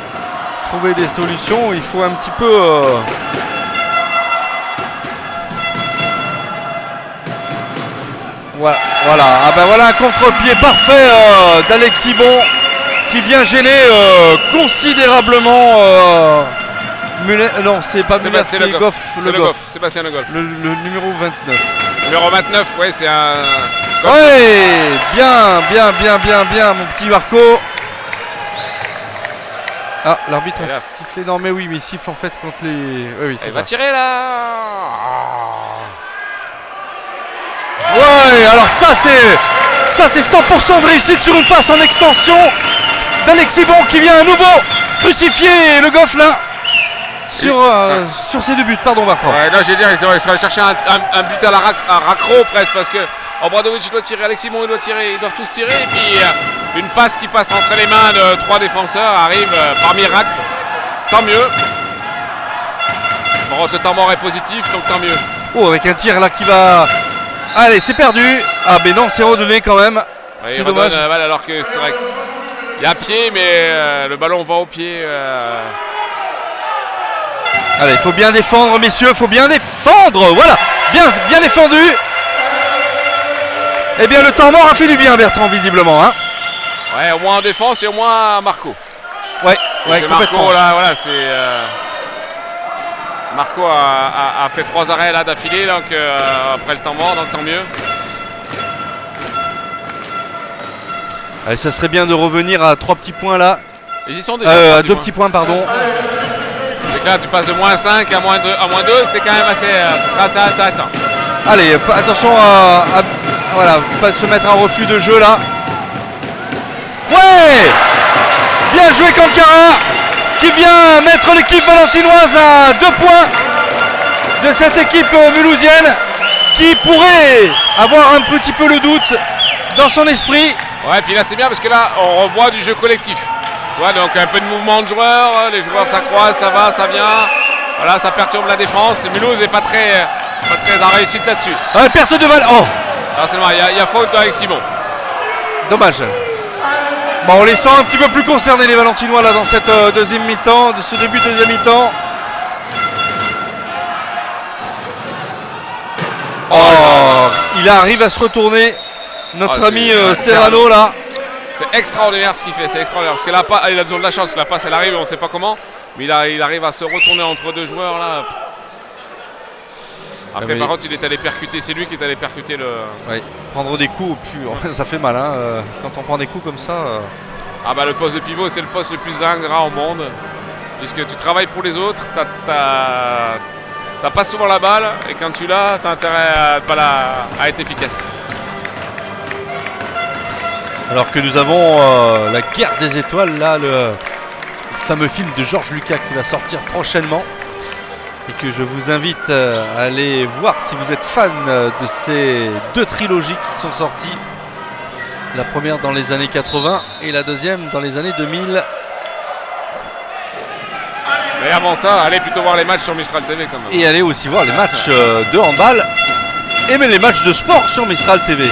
trouver des solutions. Il faut un petit peu... Voilà. Ah ben voilà un contre-pied parfait d'Alexis Bon qui vient gêner considérablement non, c'est pas Muller, c'est Le Goff. Sébastien Le Goff. Le numéro 29. Numéro 29, ouais, c'est un... Ouais, bien, mon petit Marco. Ah, l'arbitre a sifflé. Non, mais oui, mais il siffle en fait quand les... Oui, c'est il ça. va tirer là. Ouais, alors ça c'est 100% de réussite sur une passe en extension d'Alexis Bon qui vient à nouveau crucifier Le Goff là. Sur ces deux buts, pardon Bertrand. Ouais, là j'ai dit, il serait chercher un but à la raccro presque parce que Obradovic doit tirer, Alexis Bon il doit tirer, ils doivent tous tirer et puis une passe qui passe entre les mains de 3 défenseurs arrive par miracle. Tant mieux. Bon, le temps mort est positif donc tant mieux. Oh, avec un tir là qui va... Allez, c'est perdu. Ah mais non, c'est redonné quand même. Ouais, c'est dommage. La balle alors que c'est vrai qu'il y a pied mais le ballon va au pied. Allez, il faut bien défendre, messieurs, il faut bien défendre. Voilà, bien défendu. Eh bien, le temps mort a fait du bien, Bertrand, visiblement. Hein. Ouais, au moins en défense et au moins Marco. Ouais, complètement. Marco, là, voilà, c'est... Marco a fait 3 arrêts là d'affilée, donc après le temps mort, donc tant mieux. Allez, ça serait bien de revenir à 3 petits points là. Ils y sont déjà. À 2 petits points, pardon. C'est que là, tu passes de -5 à -2, c'est quand même assez... ce sera intéressant. Allez, attention à voilà, pas se mettre en refus de jeu là. Ouais, bien joué Kankara qui vient mettre l'équipe valentinoise à 2 points de cette équipe mulhousienne qui pourrait avoir un petit peu le doute dans son esprit. Ouais, puis là c'est bien parce que là on revoit du jeu collectif. Ouais, donc un peu de mouvement de joueurs, les joueurs s'accroissent, ça va, ça vient. Voilà, ça perturbe la défense. Et Mulhouse n'est pas très en réussite là-dessus. Ah, perte de balle. Oh, alors seulement, il y a faute avec Simon. dommage. Bon, on les sent un petit peu plus concernés les Valentinois là dans cette deuxième mi-temps, de ce début de deuxième mi-temps. Oh, il arrive à se retourner, notre ami Serrano là. C'est extraordinaire ce qu'il fait, c'est extraordinaire. Parce que là, il a toujours de la chance, la passe elle arrive, on ne sait pas comment. Mais il arrive à se retourner entre 2 joueurs là. Après par contre il est allé percuter, c'est lui qui est allé percuter le... Oui, prendre des coups, ça fait mal hein, quand on prend des coups comme ça. Ah bah le poste de pivot c'est le poste le plus ingrat au monde. Puisque tu travailles pour les autres, t'as pas souvent la balle et quand tu l'as, t'as intérêt à être efficace. Alors que nous avons la guerre des étoiles, là, le fameux film de Georges Lucas qui va sortir prochainement et que je vous invite à aller voir si vous êtes fan de ces 2 trilogies qui sont sorties. La première dans les années 80 et la deuxième dans les années 2000. Mais avant ça, allez plutôt voir les matchs sur Mistral TV quand même. Et allez aussi voir les matchs de handball et même les matchs de sport sur Mistral TV.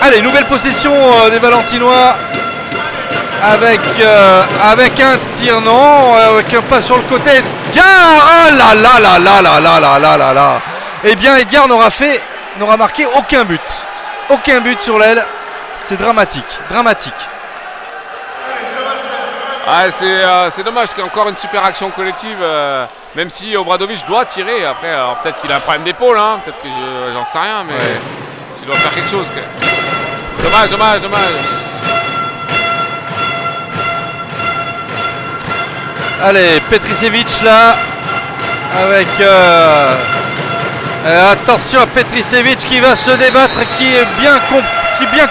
Allez, nouvelle possession des Valentinois avec un tir, non, avec un pas sur le côté. Edgar, ah là là là là là là là là là là. Eh bien, Edgar n'aura marqué aucun but. Aucun but sur l'aile. C'est dramatique, dramatique. Ah, c'est dommage parce qu'il y a encore une super action collective, même si Obradovic doit tirer. Après, peut-être qu'il a un problème d'épaule, hein, peut-être que j'en sais rien, mais il doit faire quelque chose. Dommage. Allez, Petricevic là, avec... attention à Petricevic qui va se débattre, qui est bien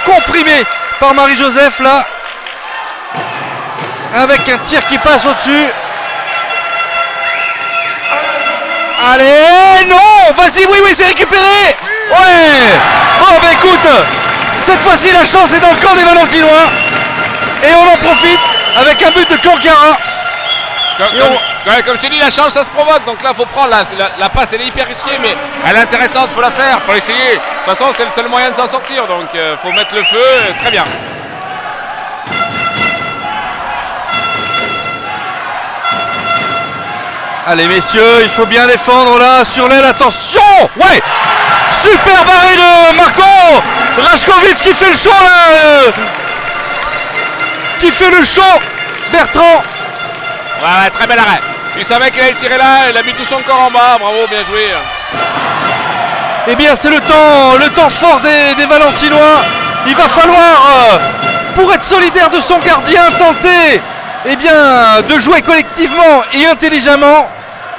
comprimé par Marie-Joseph là. Avec un tir qui passe au-dessus. Allez, non, vas-y, oui, c'est récupéré. Ouais. Oh, bah écoute, cette fois-ci, la chance est dans le camp des Valentinois. Et on en profite avec un but de Kankara. Comme tu dis, la chance, ça se provoque. Donc là, il faut prendre la passe, elle est hyper risquée, mais elle est intéressante, il faut la faire, il faut l'essayer. De toute façon, c'est le seul moyen de s'en sortir. Donc il faut mettre le feu, très bien. Allez messieurs, il faut bien défendre là sur l'aile, attention. Ouais. Super barré de Marco Rajkovic qui fait le show là, qui fait le show. Bertrand. Ouais, très bel arrêt. Il savait qu'il allait tirer là, il a mis tout son corps en bas, bravo, bien joué. Eh bien c'est le temps fort des Valentinois. Il va falloir, pour être solidaire de son gardien, tenter eh bien, de jouer collectivement et intelligemment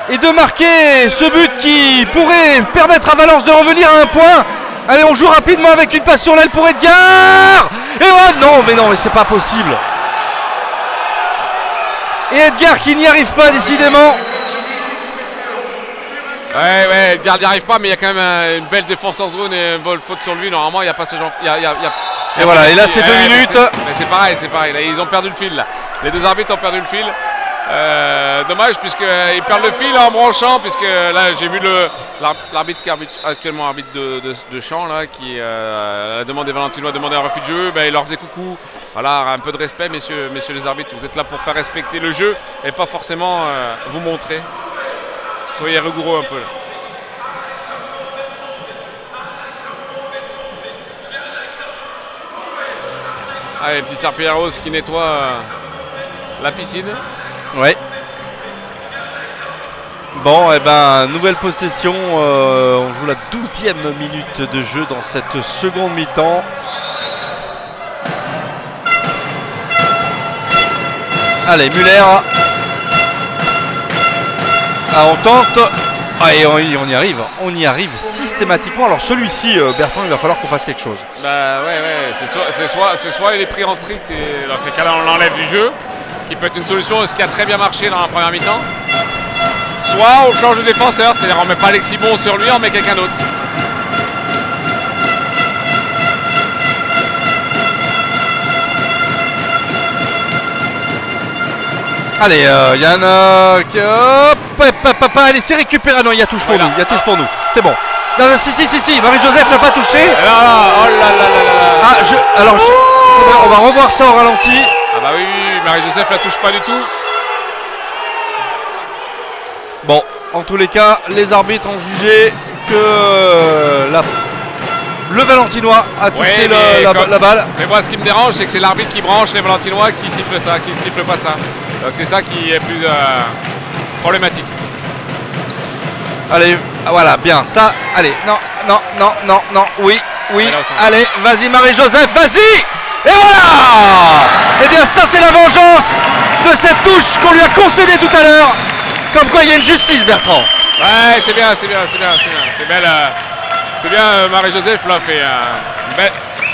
et de marquer ce but qui pourrait permettre à Valence de revenir à un point. Allez, on joue rapidement avec une passe sur l'aile pour Edgar. Et oh, non, mais c'est pas possible. Et Edgar qui n'y arrive pas décidément. Ouais, Edgar n'y arrive pas, mais il y a quand même une belle défense en zone et une bonne faute sur lui. Normalement, il n'y a pas ce genre. Et voilà, et là c'est 2 minutes. Mais c'est pareil. Là, ils ont perdu le fil là. Les deux arbitres ont perdu le fil. Dommage puisqu'ils perdent le fil en branchant, puisque là j'ai vu l'arbitre qui arbitre actuellement arbitre de champ là, qui a demandé Valentinois a demandé un refus de jeu, ben, il leur faisait coucou. Voilà, un peu de respect messieurs les arbitres, vous êtes là pour faire respecter le jeu et pas forcément vous montrer. Soyez rigoureux un peu là. Allez, petit serpillière rose qui nettoie la piscine. Ouais. Bon, et ben, nouvelle possession. On joue la 12e minute de jeu dans cette seconde mi-temps. Allez, Muller. Ah, on tente. Ah, et on y arrive systématiquement. Alors celui-ci, Bertrand, il va falloir qu'on fasse quelque chose. Bah ouais, c'est soit il est pris en strict et dans ces cas-là on l'enlève du jeu, ce qui peut être une solution, ce qui a très bien marché dans la première mi-temps. Soit on change de défenseur, c'est-à-dire on met pas Alexis Bon sur lui, on met quelqu'un d'autre. Allez, Yann, allez, c'est récupéré. Ah non, il y a touche pour nous, c'est bon. Non, si, Marie-Joseph n'a pas touché. Oh là là. On va revoir ça au ralenti. Ah bah oui, Marie-Joseph la touche pas du tout. Bon, en tous les cas, les arbitres ont jugé que le Valentinois a touché la balle. Mais moi, ce qui me dérange, c'est que c'est l'arbitre qui branche les Valentinois qui siffle ça, qui ne siffle pas ça. Donc c'est ça qui est plus problématique. Allez, voilà, bien, ça, allez, non, oui, allez, vas-y Marie-Joseph, vas-y. Et voilà. Eh bien ça c'est la vengeance de cette touche qu'on lui a concédée tout à l'heure. Comme quoi il y a une justice, Bertrand. Ouais, c'est bien. C'est belle. C'est bien, Marie-Joseph là fait une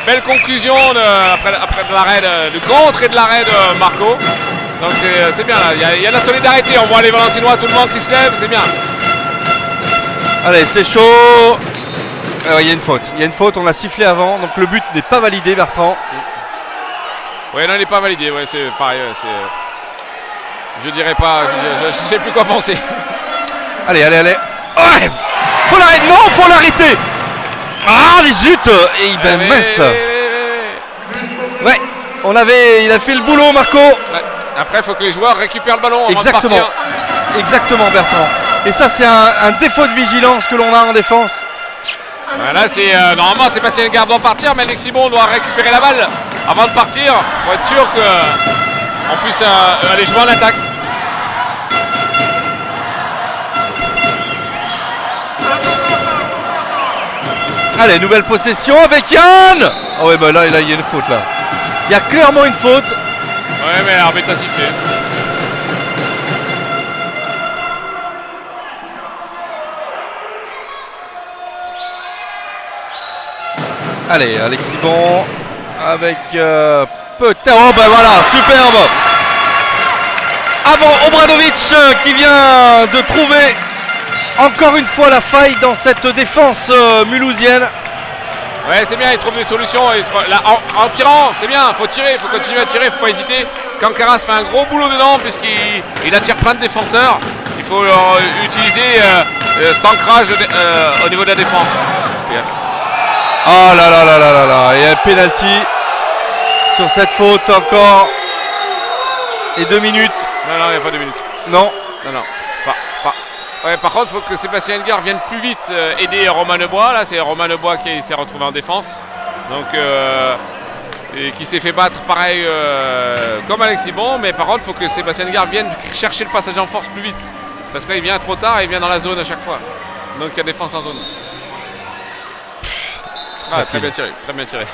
belle conclusion après de l'arrêt du contre et de l'arrêt de Marco. Donc c'est bien là, il y a de la solidarité, on voit les Valentinois, tout le monde qui se lève, c'est bien. Allez, c'est chaud. Il y a une faute, on l'a sifflé avant, donc le but n'est pas validé, Bertrand. Oui, non, il n'est pas validé, ouais, c'est pareil. Je dirais pas, je sais plus quoi penser. Allez. Ouais, faut l'arrêter. Ah, les zut. Et ben mince. Ouais, il a fait le boulot, Marco. Ouais. Après, il faut que les joueurs récupèrent le ballon avant de partir. Exactement, Bertrand. Et ça, c'est un défaut de vigilance que l'on a en défense. Là, normalement, Sébastien Edgar doit partir, mais Alexis Bon doit récupérer la balle avant de partir pour être sûr qu'on puisse aller jouer en attaque. Allez, nouvelle possession avec Yann. Ah ouais, bah là, il y a une faute là. Il y a clairement une faute. Ouais, mais l'arbitre a sifflé. Allez, Alexis Bon avec peut-être. Oh bah voilà, superbe. Avant Obradovic qui vient de trouver encore une fois la faille dans cette défense mulhousienne. Ouais, c'est bien, il trouve des solutions. Là, en tirant, c'est bien, faut tirer, faut continuer à tirer, faut pas hésiter. Cancaras fait un gros boulot dedans puisqu'il attire plein de défenseurs. Il faut utiliser cet ancrage au niveau de la défense. Oh là là là là là là, il y a un penalty sur cette faute encore. Et 2 minutes. Non, il n'y a pas 2 minutes. Non. Non. Ouais, par contre, il faut que Sébastien Edgar vienne plus vite aider Romain Lebois. Là, c'est Romain Lebois qui s'est retrouvé en défense. Donc, et qui s'est fait battre pareil comme Alexis Bon. Mais par contre, il faut que Sébastien Edgar vienne chercher le passage en force plus vite. Parce que là, il vient trop tard et il vient dans la zone à chaque fois. Donc, il y a défense en zone. Ah, très bien tiré, très bien tiré.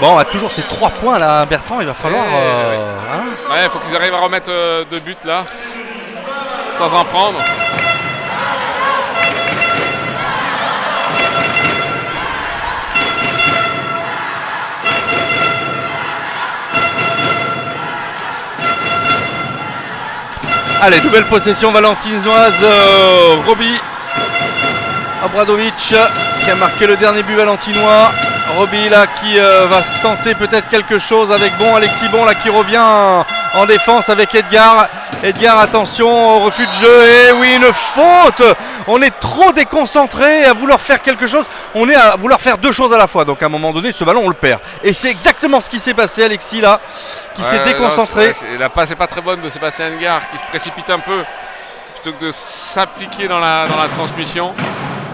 Bon, on a toujours ces 3 points là, Bertrand, il va falloir... Ouais, il faut qu'ils arrivent à remettre 2 buts là, sans en prendre. Allez, nouvelle possession valentinoise, Roby Obradovic qui a marqué le dernier but valentinois. Roby là qui va se tenter peut-être quelque chose avec Alexis Bon là qui revient en défense avec Edgar. Edgar, attention au refus de jeu, et oui, une faute. On est trop déconcentré à vouloir faire quelque chose, on est à vouloir faire 2 choses à la fois, donc à un moment donné ce ballon on le perd. Et c'est exactement ce qui s'est passé, Alexis là, qui s'est déconcentré. La passe n'est pas très bonne de Sébastien Edgar qui se précipite un peu plutôt que de s'appliquer dans la transmission.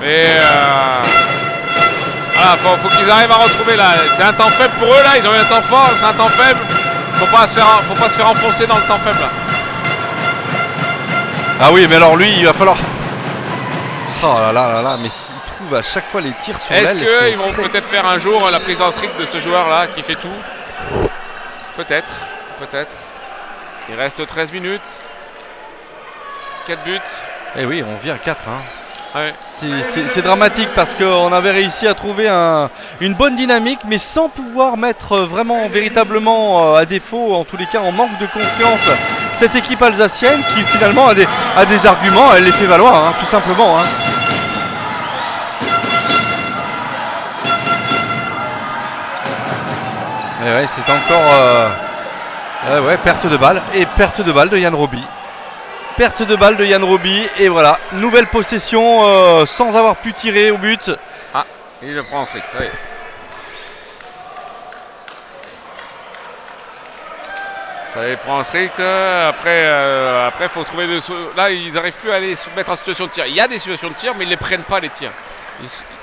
Mais voilà, faut qu'ils arrivent à retrouver là. C'est un temps faible pour eux là, ils ont eu un temps fort, c'est un temps faible. Faut pas se faire enfoncer dans le temps faible là. Ah oui, mais alors lui, il va falloir... Oh là là là là, mais s'il trouve à chaque fois les tirs sur l'aile... Est-ce qu'ils vont peut-être faire un jour la prise en strict de ce joueur là qui fait tout? Peut-être. Il reste 13 minutes. 4 buts. Eh oui, on vient à 4 hein. Ouais. C'est dramatique parce qu'on avait réussi à trouver une bonne dynamique, mais sans pouvoir mettre vraiment véritablement à défaut, en tous les cas en manque de confiance, cette équipe alsacienne qui finalement a des arguments, elle les fait valoir hein, tout simplement hein. Et ouais, c'est encore perte de balle, et perte de balle de Yann Roby. Perte de balle de Yann Roby, et voilà, nouvelle possession sans avoir pu tirer au but. Ah, il le prend en strict, ça y est. Ça les prend en strict. Après, faut trouver là, ils n'arrivent plus à aller se mettre en situation de tir. Il y a des situations de tir, mais ils ne les prennent pas les tirs.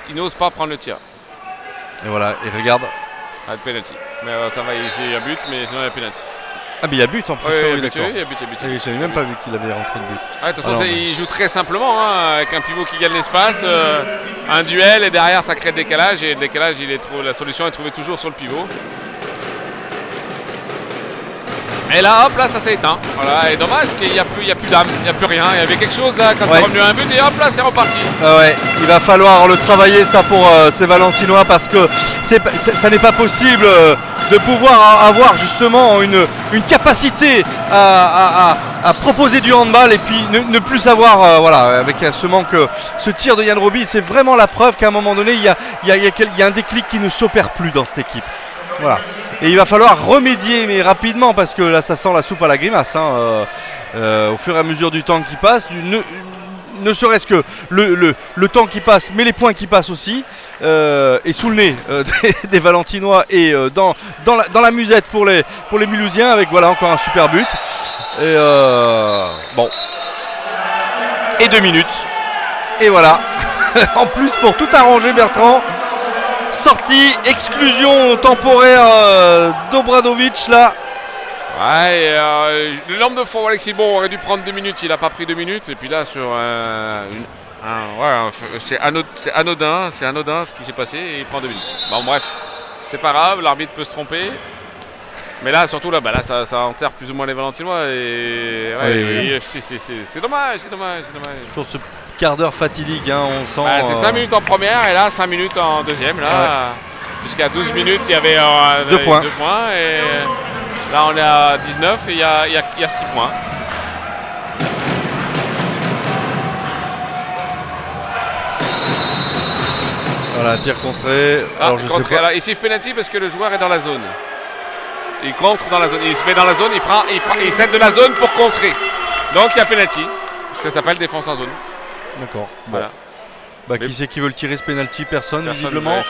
Ils n'osent pas prendre le tir. Et voilà, et regarde. Ah, penalty. Mais ça va, ici il y a but, mais sinon il y a penalty. Ah mais il y a but en plus, oui, oui, d'accord. Il y a but. Je n'avais même pas vu qu'il avait rentré de but. Ouais, de toute façon, il joue très simplement, hein, avec un pivot qui gagne l'espace, un duel, et derrière ça crée le décalage, et le décalage, la solution est trouvée toujours sur le pivot. Et là, hop, là, ça s'est éteint. Voilà, et dommage qu'il n'y a plus d'âme, il n'y a plus rien. Il y avait quelque chose là quand c'est revenu à un but, et hop, là, c'est reparti. Ouais, il va falloir le travailler ça pour ces Valentinois, parce que ça n'est pas possible de pouvoir avoir justement une capacité à proposer du handball et puis ne plus savoir, voilà, avec ce manque, ce tir de Yann Roby, c'est vraiment la preuve qu'à un moment donné, il y a un déclic qui ne s'opère plus dans cette équipe. Voilà. Et il va falloir remédier, mais rapidement, parce que là ça sent la soupe à la grimace hein, au fur et à mesure du temps qui passe, ne serait-ce que le temps qui passe, mais les points qui passent aussi, et sous le nez des Valentinois, et dans la musette pour les Mulhousiens, avec voilà encore un super but. Et bon. Et 2 minutes. Et voilà. En plus, pour tout arranger, Bertrand, sortie, exclusion temporaire d'Obradovic là. Ouais, le nombre de fois où Alexis Bon aurait dû prendre 2 minutes, il n'a pas pris 2 minutes. Et puis là, sur c'est anodin ce qui s'est passé, et il prend 2 minutes. Bon, bref, c'est pas grave, l'arbitre peut se tromper. Mais là, surtout là, ça enterre plus ou moins les Valentinois. Et ouais, oui. C'est dommage. Toujours ce quart d'heure fatidique, hein, on sent. C'est 5 minutes en première, et là 5 minutes en deuxième. Là, jusqu'à 12 minutes, il y avait 2 points. Et là, on est à 19 et il y a 6 points. Voilà, tir contré. Ah, Alors je sais pas. Alors, il siffle penalty parce que le joueur est dans la zone. Il contre dans la zone. Il se met dans la zone, il cède de la zone pour contrer. Donc il y a penalty. Ça s'appelle défense en zone. D'accord. Bon. Voilà. Bah, qui c'est qui veut le tirer ce penalty? Personne visiblement.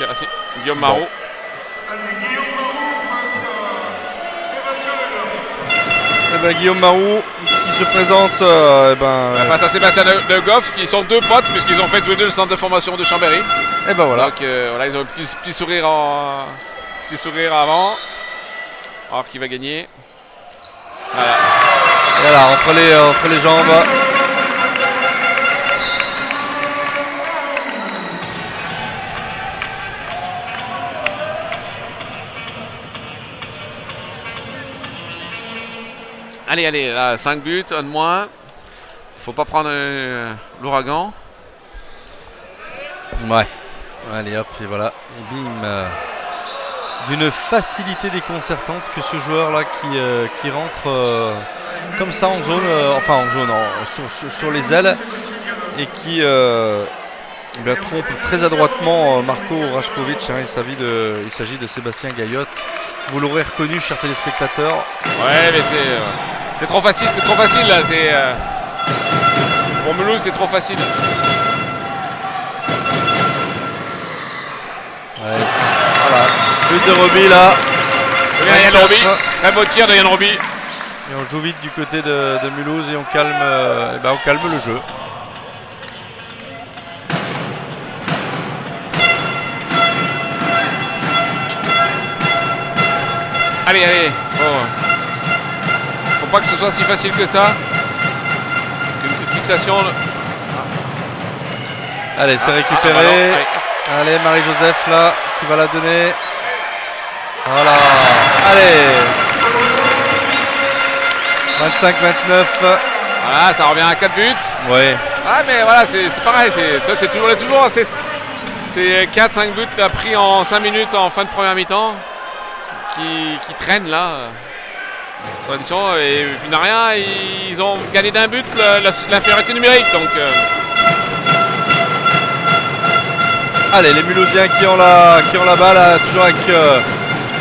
Guillaume Marot. Eh ben, Guillaume Marou qui se présente face à Sébastien De Goff, qui sont deux potes puisqu'ils ont fait tous les deux le centre de formation de Chambéry. Et ben voilà. Donc voilà, ils ont un petit sourire avant. Alors qui va gagner. Voilà. Et voilà, entre les jambes. Allez, là, 5 buts, un de moins. Faut pas prendre l'ouragan. Ouais. Allez hop, et voilà. Et bim. D'une facilité déconcertante que ce joueur-là qui rentre comme ça en zone, sur les ailes, et qui trompe très adroitement Marco Rašković. Il s'agit de Sébastien Gaillotte. Vous l'aurez reconnu, chers téléspectateurs. Ouais, mais c'est trop facile, là. Pour Mulhouse, c'est trop facile. Ouais. Voilà. But de Roby là. Yann Roby. Très beau tir de Yann Roby. Et on joue vite du côté de Mulhouse et on calme le jeu. Allez. Faut pas que ce soit si facile que ça. Une petite fixation. Allez, c'est récupéré. Allez, Marie-Joseph là, qui va la donner. Voilà. Allez. 25-29. Voilà, ça revient à 4 buts. Ouais. Ah, mais voilà, c'est pareil. C'est toujours c'est 4-5 buts là, pris en 5 minutes en fin de première mi-temps qui traînent là. Sur l'addition. Et puis n'a rien, ils ont gagné d'un but l'infériorité numérique. Donc. Allez, les Mulhousiens qui ont la balle, là, toujours avec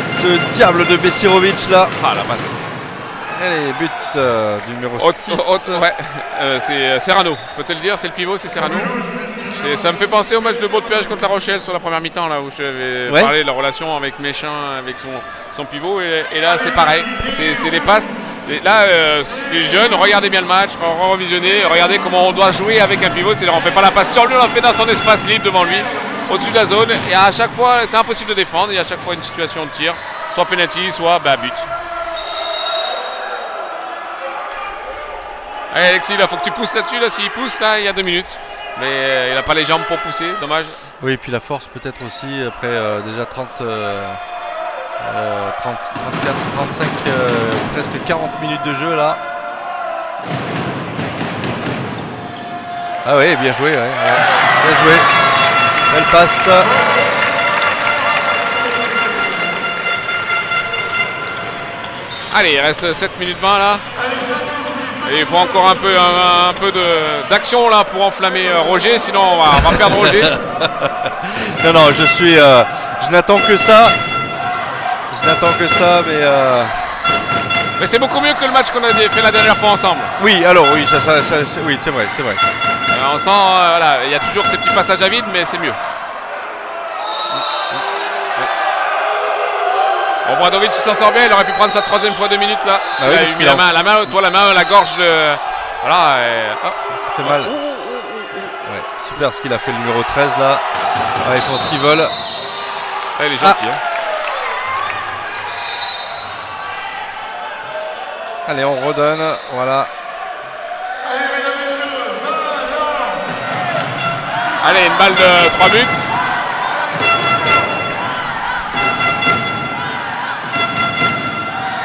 ce diable de Besirovic là. Ah, la passe. Allez, but du numéro 6. Ouais, c'est Serrano. Je peux te le dire, c'est le pivot, c'est Serrano. Ça me fait penser au match de Beau-de-Péage contre La Rochelle sur la première mi-temps, là où je vais parler de la relation avec Méchin, avec son pivot. Et là, c'est pareil. C'est des passes. Et là, les jeunes, regardez bien le match, revisionnez, regardez comment on doit jouer avec un pivot. C'est-à-dire, on ne fait pas la passe sur lui, on la fait dans son espace libre devant lui, au-dessus de la zone. Et à chaque fois, c'est impossible de défendre. Il y a à chaque fois une situation de tir, soit penalty, soit but. Allez, Alexis, il faut que tu pousses là-dessus. Là, s'il pousse, là, il y a 2 minutes. Mais il n'a pas les jambes pour pousser, dommage. Oui, et puis la force peut-être aussi, après déjà 34, 35, presque 40 minutes de jeu là. Ah oui, bien joué, ouais. Bien joué. Belle passe. Allez, il reste 7 minutes 20 là. Et il faut encore un peu d'action là pour enflammer Roger, sinon on va perdre Roger. Non, je n'attends que ça. Mais c'est beaucoup mieux que le match qu'on a fait la dernière fois ensemble. Oui, alors oui, oui, c'est vrai. On sent, voilà, il y a toujours ces petits passages à vide, mais c'est mieux. Bon, Bradovic il s'en sort bien, il aurait pu prendre sa 3e fois 2 minutes là. Ah oui, il a mis la main à la gorge de. Voilà. Ça fait mal. Ouais, super ce qu'il a fait le numéro 13 là. Ouais, ils font ce qu'ils veulent. Il est gentil. Allez, on redonne. Voilà. Allez, une balle de 3 buts.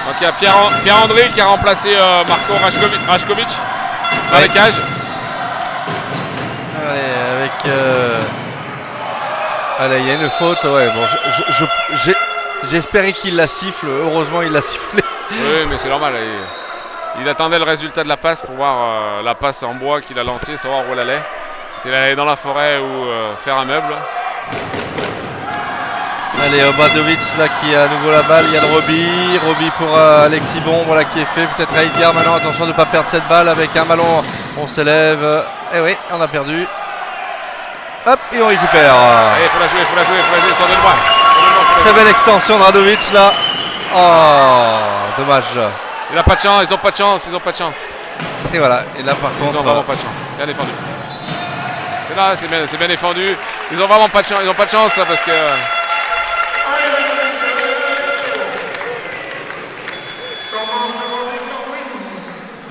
Donc il y a Pierre-André qui a remplacé Marco Rašković dans les cages. Allez, allez, il y a une faute. Ouais, bon, j'espérais qu'il la siffle. Heureusement, il l'a sifflé. Oui, mais c'est normal. Il attendait le résultat de la passe pour voir la passe en bois qu'il a lancée, savoir où elle allait. Si elle allait dans la forêt ou faire un meuble. Allez, Obradovic là qui a à nouveau la balle. Yann Roby. Roby pour Alexis Bon, voilà qui est fait. Peut-être à Edgar maintenant. Attention de ne pas perdre cette balle avec un ballon. On s'élève. Et oui, on a perdu. Hop, et on récupère. Allez, faut la jouer sur de droite. Très belle extension de Radovic là. Oh, dommage. Il n'a pas de chance, ils n'ont pas de chance. Et voilà, et là par Ils contre. n'ont vraiment pas de chance. Bien défendu. Et là, c'est bien défendu. Ils n'ont vraiment pas de chance. Ils n'ont pas de chance là, parce que.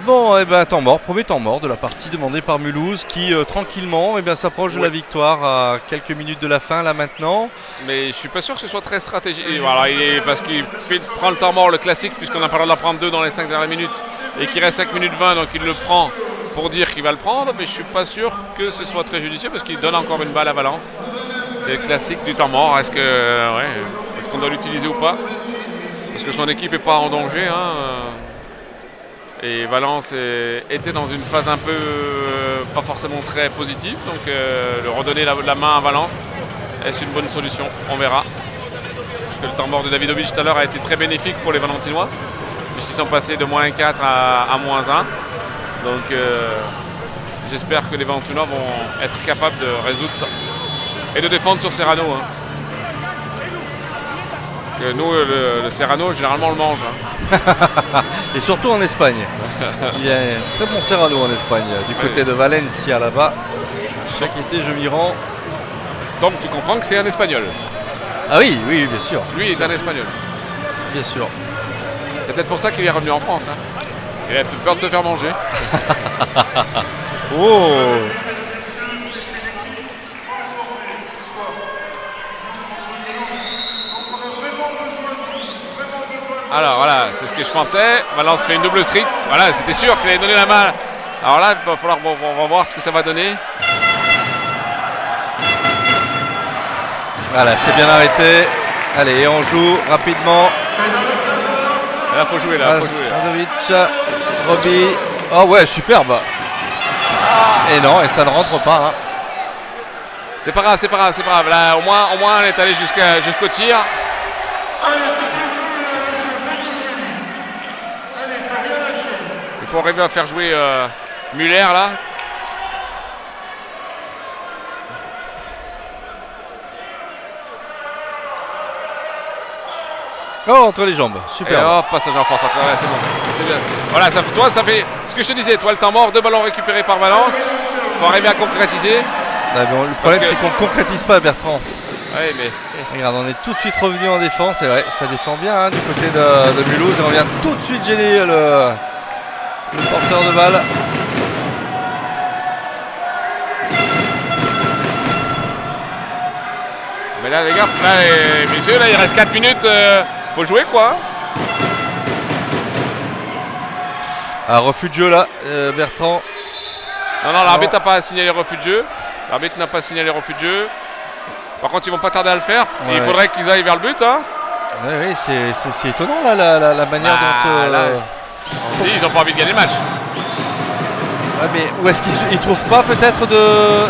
Bon, et ben temps mort, premier temps mort de la partie demandée par Mulhouse qui tranquillement s'approche de la victoire à quelques minutes de la fin là maintenant. Mais je suis pas sûr que ce soit très stratégique. Voilà, parce qu'il prend le temps mort, le classique, puisqu'on a parlé de la prendre 2 dans les 5 dernières minutes et qu'il reste 5 minutes 20, donc il le prend pour dire qu'il va le prendre, mais je suis pas sûr que ce soit très judicieux parce qu'il donne encore une balle à Valence. C'est le classique du temps mort. Est-ce qu'on doit l'utiliser ou pas? Parce que son équipe n'est pas en danger. Et Valence était dans une phase un peu pas forcément très positive, donc le redonner la main à Valence, est-ce une bonne solution? On verra. Parce que le temps mort de Davidovic tout à l'heure a été très bénéfique pour les Valentinois, puisqu'ils sont passés de -4 à -1. Donc j'espère que les Valentinois vont être capables de résoudre ça. Et de défendre sur Serrano. Parce que nous, le Serrano, généralement, on le mange. Et surtout en Espagne. Il y a un très bon Serrano en Espagne, du côté de Valencia là-bas. Chaque été, je m'y rends. Donc tu comprends que c'est un Espagnol. Ah oui, bien sûr. Lui est un Espagnol. Bien sûr. C'est peut-être pour ça qu'il est revenu en France. Il a peur de se faire manger. Oh! Alors voilà, c'est ce que je pensais. Valence fait une double street. Voilà, c'était sûr qu'il allait donner la main. Alors là, il va falloir on va voir ce que ça va donner. Voilà, c'est bien arrêté. Allez, on joue rapidement. Là, faut jouer là. Radovic, Roby. Oh ouais, superbe. Et non, et ça ne rentre pas. C'est pas grave. Là, au moins, on est allé jusqu'au tir. Il faut arriver à faire jouer Muller là. Oh, entre les jambes, super. Et hop, passage en force. Ouais, c'est bon, c'est bien. Voilà, ça fait ce que je te disais. Toi, le temps mort, 2 ballons récupérés par Valence. Il faut arriver à concrétiser. Le problème, c'est qu'on ne concrétise pas, Bertrand. Ouais, mais. Regarde, on est tout de suite revenu en défense. C'est vrai, ça défend bien du côté de Mulhouse. Et on vient tout de suite gêner le porteur de balle. Mais là, les gars, messieurs, là, il reste 4 minutes. Faut jouer, quoi. Un refus de jeu là, Bertrand. Non, l'arbitre n'a pas signalé refus de jeu. L'arbitre n'a pas signalé refus de jeu. Par contre, ils vont pas tarder à le faire. Ouais. Il faudrait qu'ils aillent vers le but. Oui, c'est étonnant là, la manière dont. Ils n'ont pas envie de gagner le match. Ouais, mais où est-ce qu'ils trouvent pas peut-être de.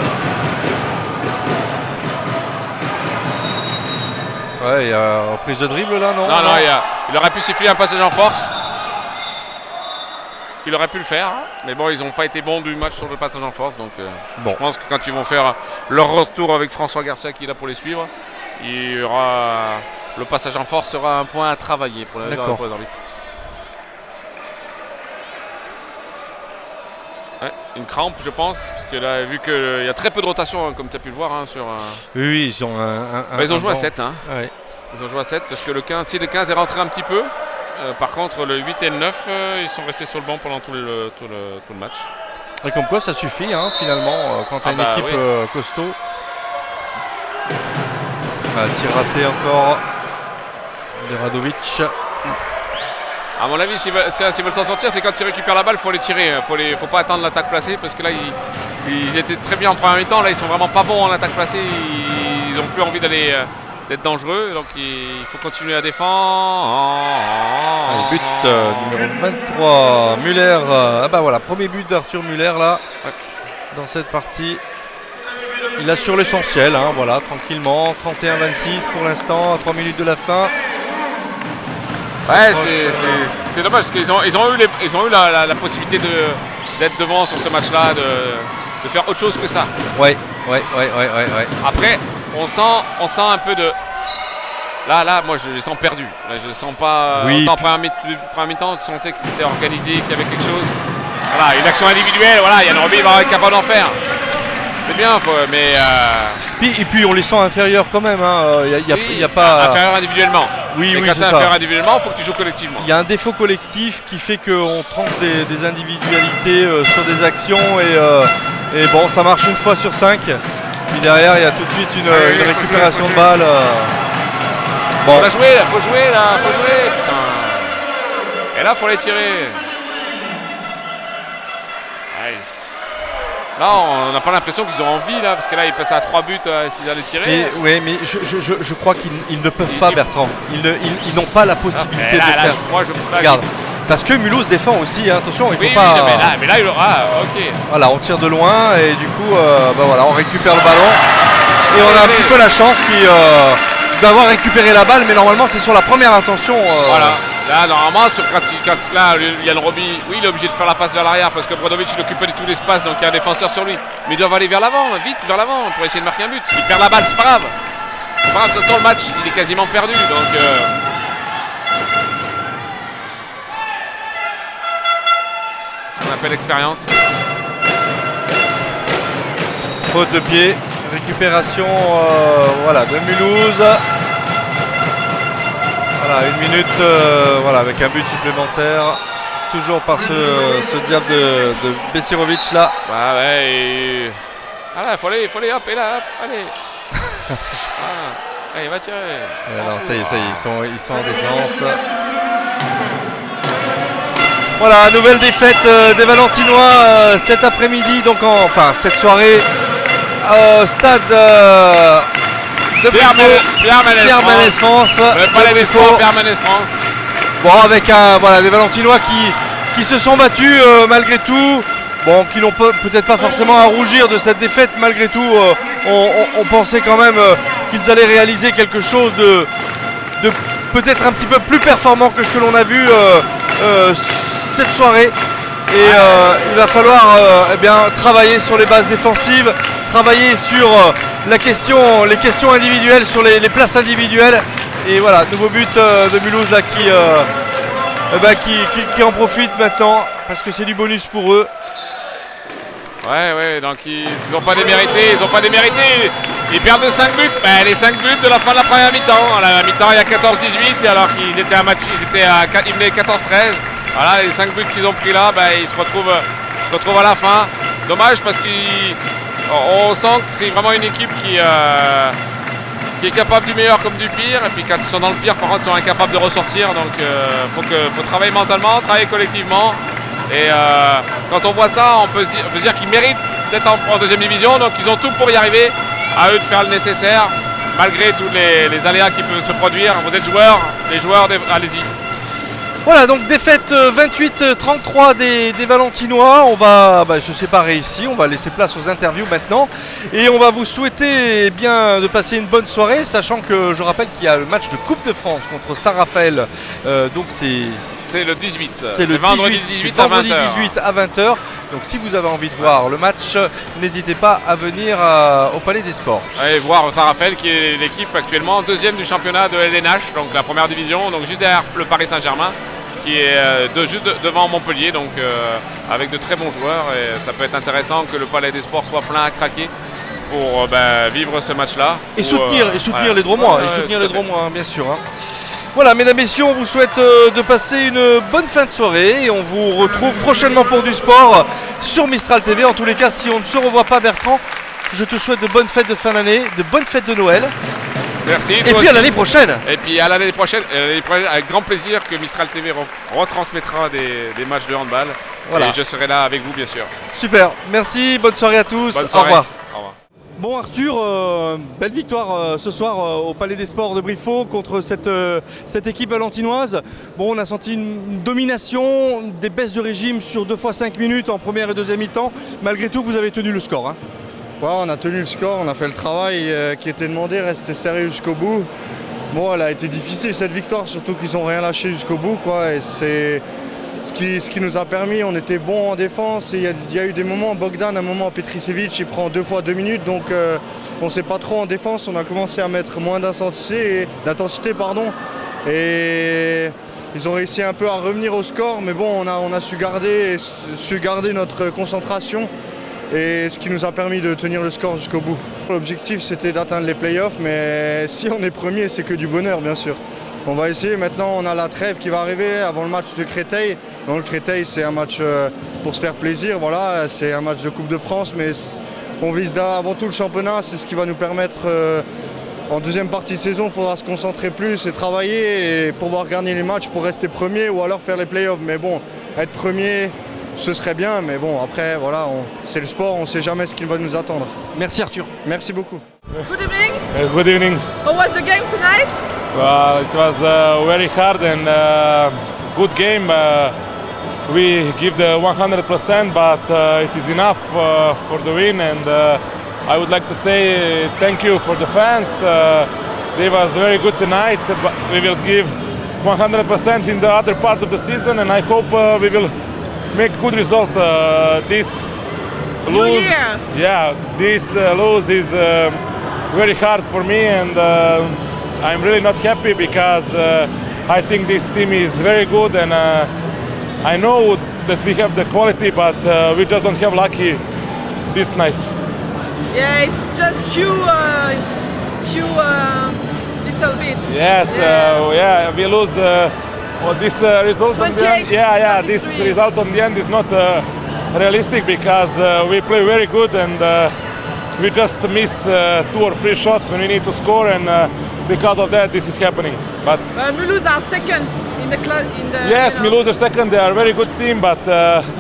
Ouais, il y a reprise de dribble là, non? Non, il aurait pu siffler un passage en force. Il aurait pu le faire, mais bon, ils n'ont pas été bons du match sur le passage en force. Donc je pense que quand ils vont faire leur retour avec François Garcia qui est là pour les suivre, il y aura le passage en force sera un point à travailler pour les arbitres. Ouais, une crampe, je pense, parce que là, vu qu'il y a très peu de rotation, comme tu as pu le voir sur. Oui, ils ont ils ont joué à 7. Ouais. Ils ont joué à 7 parce que si le 15 est rentré un petit peu. Par contre, le 8 et le 9, ils sont restés sur le banc pendant tout le match. Et comme quoi, ça suffit finalement quand tu as une équipe costaud. Tir raté encore de Radovic. À mon avis, s'ils veulent s'en sortir, c'est quand ils récupèrent la balle, il faut les tirer. Faut pas attendre l'attaque placée parce que là, ils étaient très bien en première mi-temps. Là, ils sont vraiment pas bons en attaque placée. Ils n'ont plus envie d'être dangereux, donc il faut continuer à défendre. Allez, but numéro 23, Muller. Voilà, premier but d'Arthur Muller là, dans cette partie. Il assure l'essentiel, hein, voilà, tranquillement. 31-26 pour l'instant, à 3 minutes de la fin. Ouais, c'est dommage parce qu'ils ont eu la possibilité d'être devant sur ce match-là, de faire autre chose que ça. Ouais. Après, on sent un peu de... Là, moi je les sens perdus. Là, je ne sens pas... Oui. Autant première mi-temps, tu sentais qu'ils étaient organisés, qu'il y avait quelque chose. Voilà, une action individuelle, voilà, Yann Roby va être capable d'en faire. C'est bien, mais... Et puis on les sent inférieurs quand même. Il y a pas... Inférieur individuellement. Oui, mais quand c'est tu es ça. inférieur individuellement, il faut que tu joues collectivement. Il y a un défaut collectif qui fait qu'on trompe des individualités sur des actions et bon, ça marche une fois sur 5. Puis derrière, il y a tout de suite une récupération de balle. Bon. Faut jouer, faut jouer. Putain. Et là, faut les tirer. Là, on n'a pas l'impression qu'ils ont envie, là, parce que là, ils passent à 3 buts s'ils allaient tirer. Mais je crois qu'ils ne peuvent pas, Bertrand. Ils n'ont pas la possibilité de le faire. Regarde, parce que Mulhouse défend aussi, hein, attention, il ne faut pas... mais là, il aura... ok. Voilà, on tire de loin et du coup, voilà, on récupère le ballon. Et on a un petit peu la chance d'avoir récupéré la balle, mais normalement, c'est sur la première intention. Voilà. Là, normalement, là, Yann Roby, oui, il est obligé de faire la passe vers l'arrière parce que Brodovic, il occupe pas du tout l'espace, donc il y a un défenseur sur lui. Mais ils doivent aller vers l'avant, vite vers l'avant, pour essayer de marquer un but. Il perd la balle, c'est pas grave. C'est pas grave, de toute façon, le match, il est quasiment perdu, donc... ce qu'on appelle l'expérience. Faute de pied, récupération voilà, de Mulhouse. Voilà, 1 minute voilà, avec un but supplémentaire. Toujours par ce diable de Besirovic là. Bah ouais, et... Ah là, faut aller, hop, et là, hop, allez. Allez, va tirer. Alors, ça y est, ils sont en défense. Voilà, nouvelle défaite des Valentinois cet après-midi, donc cette soirée au stade de Pierre Manès France. Pierre Manès France. Bon, avec des Valentinois qui se sont battus malgré tout. Bon, qui n'ont peut-être pas forcément à rougir de cette défaite. Malgré tout, on pensait quand même qu'ils allaient réaliser quelque chose de peut-être un petit peu plus performant que ce que l'on a vu cette soirée. Et il va falloir travailler sur les bases défensives, travailler sur les questions individuelles, sur les places individuelles. Et voilà, nouveau but de Mulhouse là, qui en profite maintenant parce que c'est du bonus pour eux. Ouais, donc ils n'ont pas démérité, Ils perdent de 5 buts, les 5 buts de la fin de la première mi-temps. À la mi-temps, il y a 14-18, alors qu'ils étaient ils venaient 14-13. Voilà, les 5 buts qu'ils ont pris là, ils se retrouvent à la fin. Dommage parce qu'on sent que c'est vraiment une équipe qui est capable du meilleur comme du pire. Et puis quand ils sont dans le pire, par contre, ils sont incapables de ressortir. Donc faut travailler mentalement, travailler collectivement. Et quand on voit ça, on peut se dire qu'ils méritent d'être en deuxième division. Donc ils ont tout pour y arriver. À eux de faire le nécessaire, malgré tous les aléas qui peuvent se produire. Vous êtes joueurs, allez-y. Voilà, donc défaite 28-33 des Valentinois. On va se séparer ici, on va laisser place aux interviews maintenant. Et on va vous souhaiter de passer une bonne soirée, sachant que je rappelle qu'il y a le match de Coupe de France contre Saint-Raphaël. Donc c'est le 18. C'est le vendredi 18 à 20h. Donc si vous avez envie de voir le match, n'hésitez pas à venir au Palais des Sports. Et voir Saint-Raphaël qui est l'équipe actuellement deuxième du championnat de LNH, donc la première division, donc juste derrière le Paris Saint-Germain, qui est juste devant Montpellier, donc avec de très bons joueurs. Et ça peut être intéressant que le Palais des Sports soit plein à craquer pour vivre ce match-là. Et soutenir les Dromois, bien sûr. Hein. Voilà, mesdames, messieurs, on vous souhaite de passer une bonne fin de soirée et on vous retrouve prochainement pour du sport sur Mistral TV. En tous les cas, si on ne se revoit pas, Bertrand, je te souhaite de bonnes fêtes de fin d'année, de bonnes fêtes de Noël. Merci. Et puis à l'année prochaine. Et puis à l'année prochaine, avec grand plaisir que Mistral TV retransmettra des matchs de handball. Voilà. Et je serai là avec vous, bien sûr. Super, merci, bonne soirée à tous. Bonne soirée. Au revoir. Au revoir. Bon Arthur, belle victoire ce soir au Palais des Sports de Briffault contre cette équipe valentinoise. Bon, on a senti une domination, des baisses de régime sur 2 fois 5 minutes en première et deuxième mi-temps. Malgré tout, vous avez tenu le score. Hein. Ouais, on a tenu le score, on a fait le travail qui était demandé, rester sérieux jusqu'au bout. Bon, elle a été difficile cette victoire, surtout qu'ils n'ont rien lâché jusqu'au bout, quoi. Et c'est ce qui nous a permis, on était bons en défense. Et il y a eu des moments, Bogdan, un moment, Petricevic, il prend 2 fois 2 minutes, donc on ne sait pas trop en défense. On a commencé à mettre moins d'intensité, et ils ont réussi un peu à revenir au score, mais bon, on a su garder notre concentration. Et ce qui nous a permis de tenir le score jusqu'au bout. L'objectif c'était d'atteindre les playoffs, mais si on est premier c'est que du bonheur bien sûr. On va essayer, maintenant on a la trêve qui va arriver avant le match de Créteil. Donc le Créteil c'est un match pour se faire plaisir, voilà, c'est un match de Coupe de France, mais on vise avant tout le championnat, c'est ce qui va nous permettre en deuxième partie de saison, il faudra se concentrer plus et travailler et pouvoir gagner les matchs pour rester premier ou alors faire les playoffs. Mais bon, être premier, ce serait bien, mais bon, après, voilà, c'est le sport, on ne sait jamais ce qui va nous attendre. Merci Arthur. Merci beaucoup. Good evening. Good evening. How was the game tonight? It was very hard and good game. We give the 100%, but it is enough for the win. And I would like to say thank you for the fans. They was very good tonight. But we will give 100% in the other part of the season, and I hope we will make good result. This lose, this lose is very hard for me, and I'm really not happy because I think this team is very good, and I know that we have the quality, but we just don't have lucky this night. Yeah, it's just few little bits. Yes, we lose. This result on the end, this result on the end is not realistic because we play very good and we just miss 2 or 3 shots when we need to score, and because of that this is happening. But Mulhouse are second in the yes, Mulhouse are second. They are a very good team, but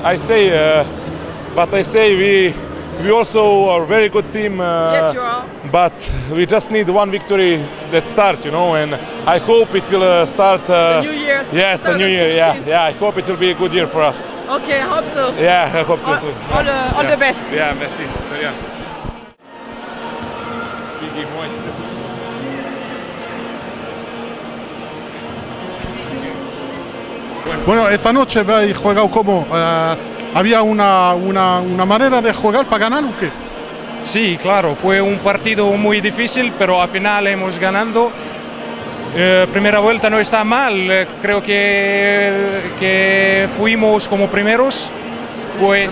I say we also are a very good team. Yes, you are. But we just need one victory that start, and I hope it will start. The new year. Yes, a new year. Yeah. I hope it will be a good year for us. Okay, I hope so. Yeah, I hope so too. All the best. Yeah, merci. Très bien. Bueno, esta noche habéis jugado como. ¿Había una manera de jugar para ganar o qué? Sí, claro, fue un partido muy difícil, pero al final hemos ganado. Primera vuelta no está mal, creo que fuimos como primeros, pues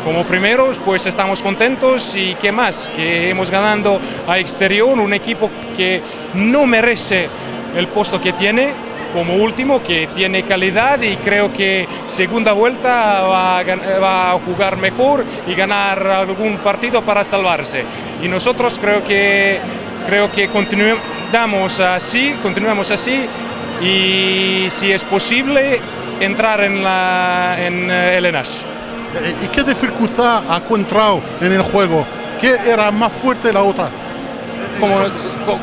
como primeros, pues estamos contentos. Y qué más, que hemos ganado a Exterior, un equipo que no merece el puesto que tiene como último, que tiene calidad, y creo que segunda vuelta va a jugar mejor y ganar algún partido para salvarse. Y nosotros creo que continuamos así, y si es posible entrar en el ENASH. ¿Y qué dificultad ha encontrado en el juego? ¿Qué era más fuerte la otra?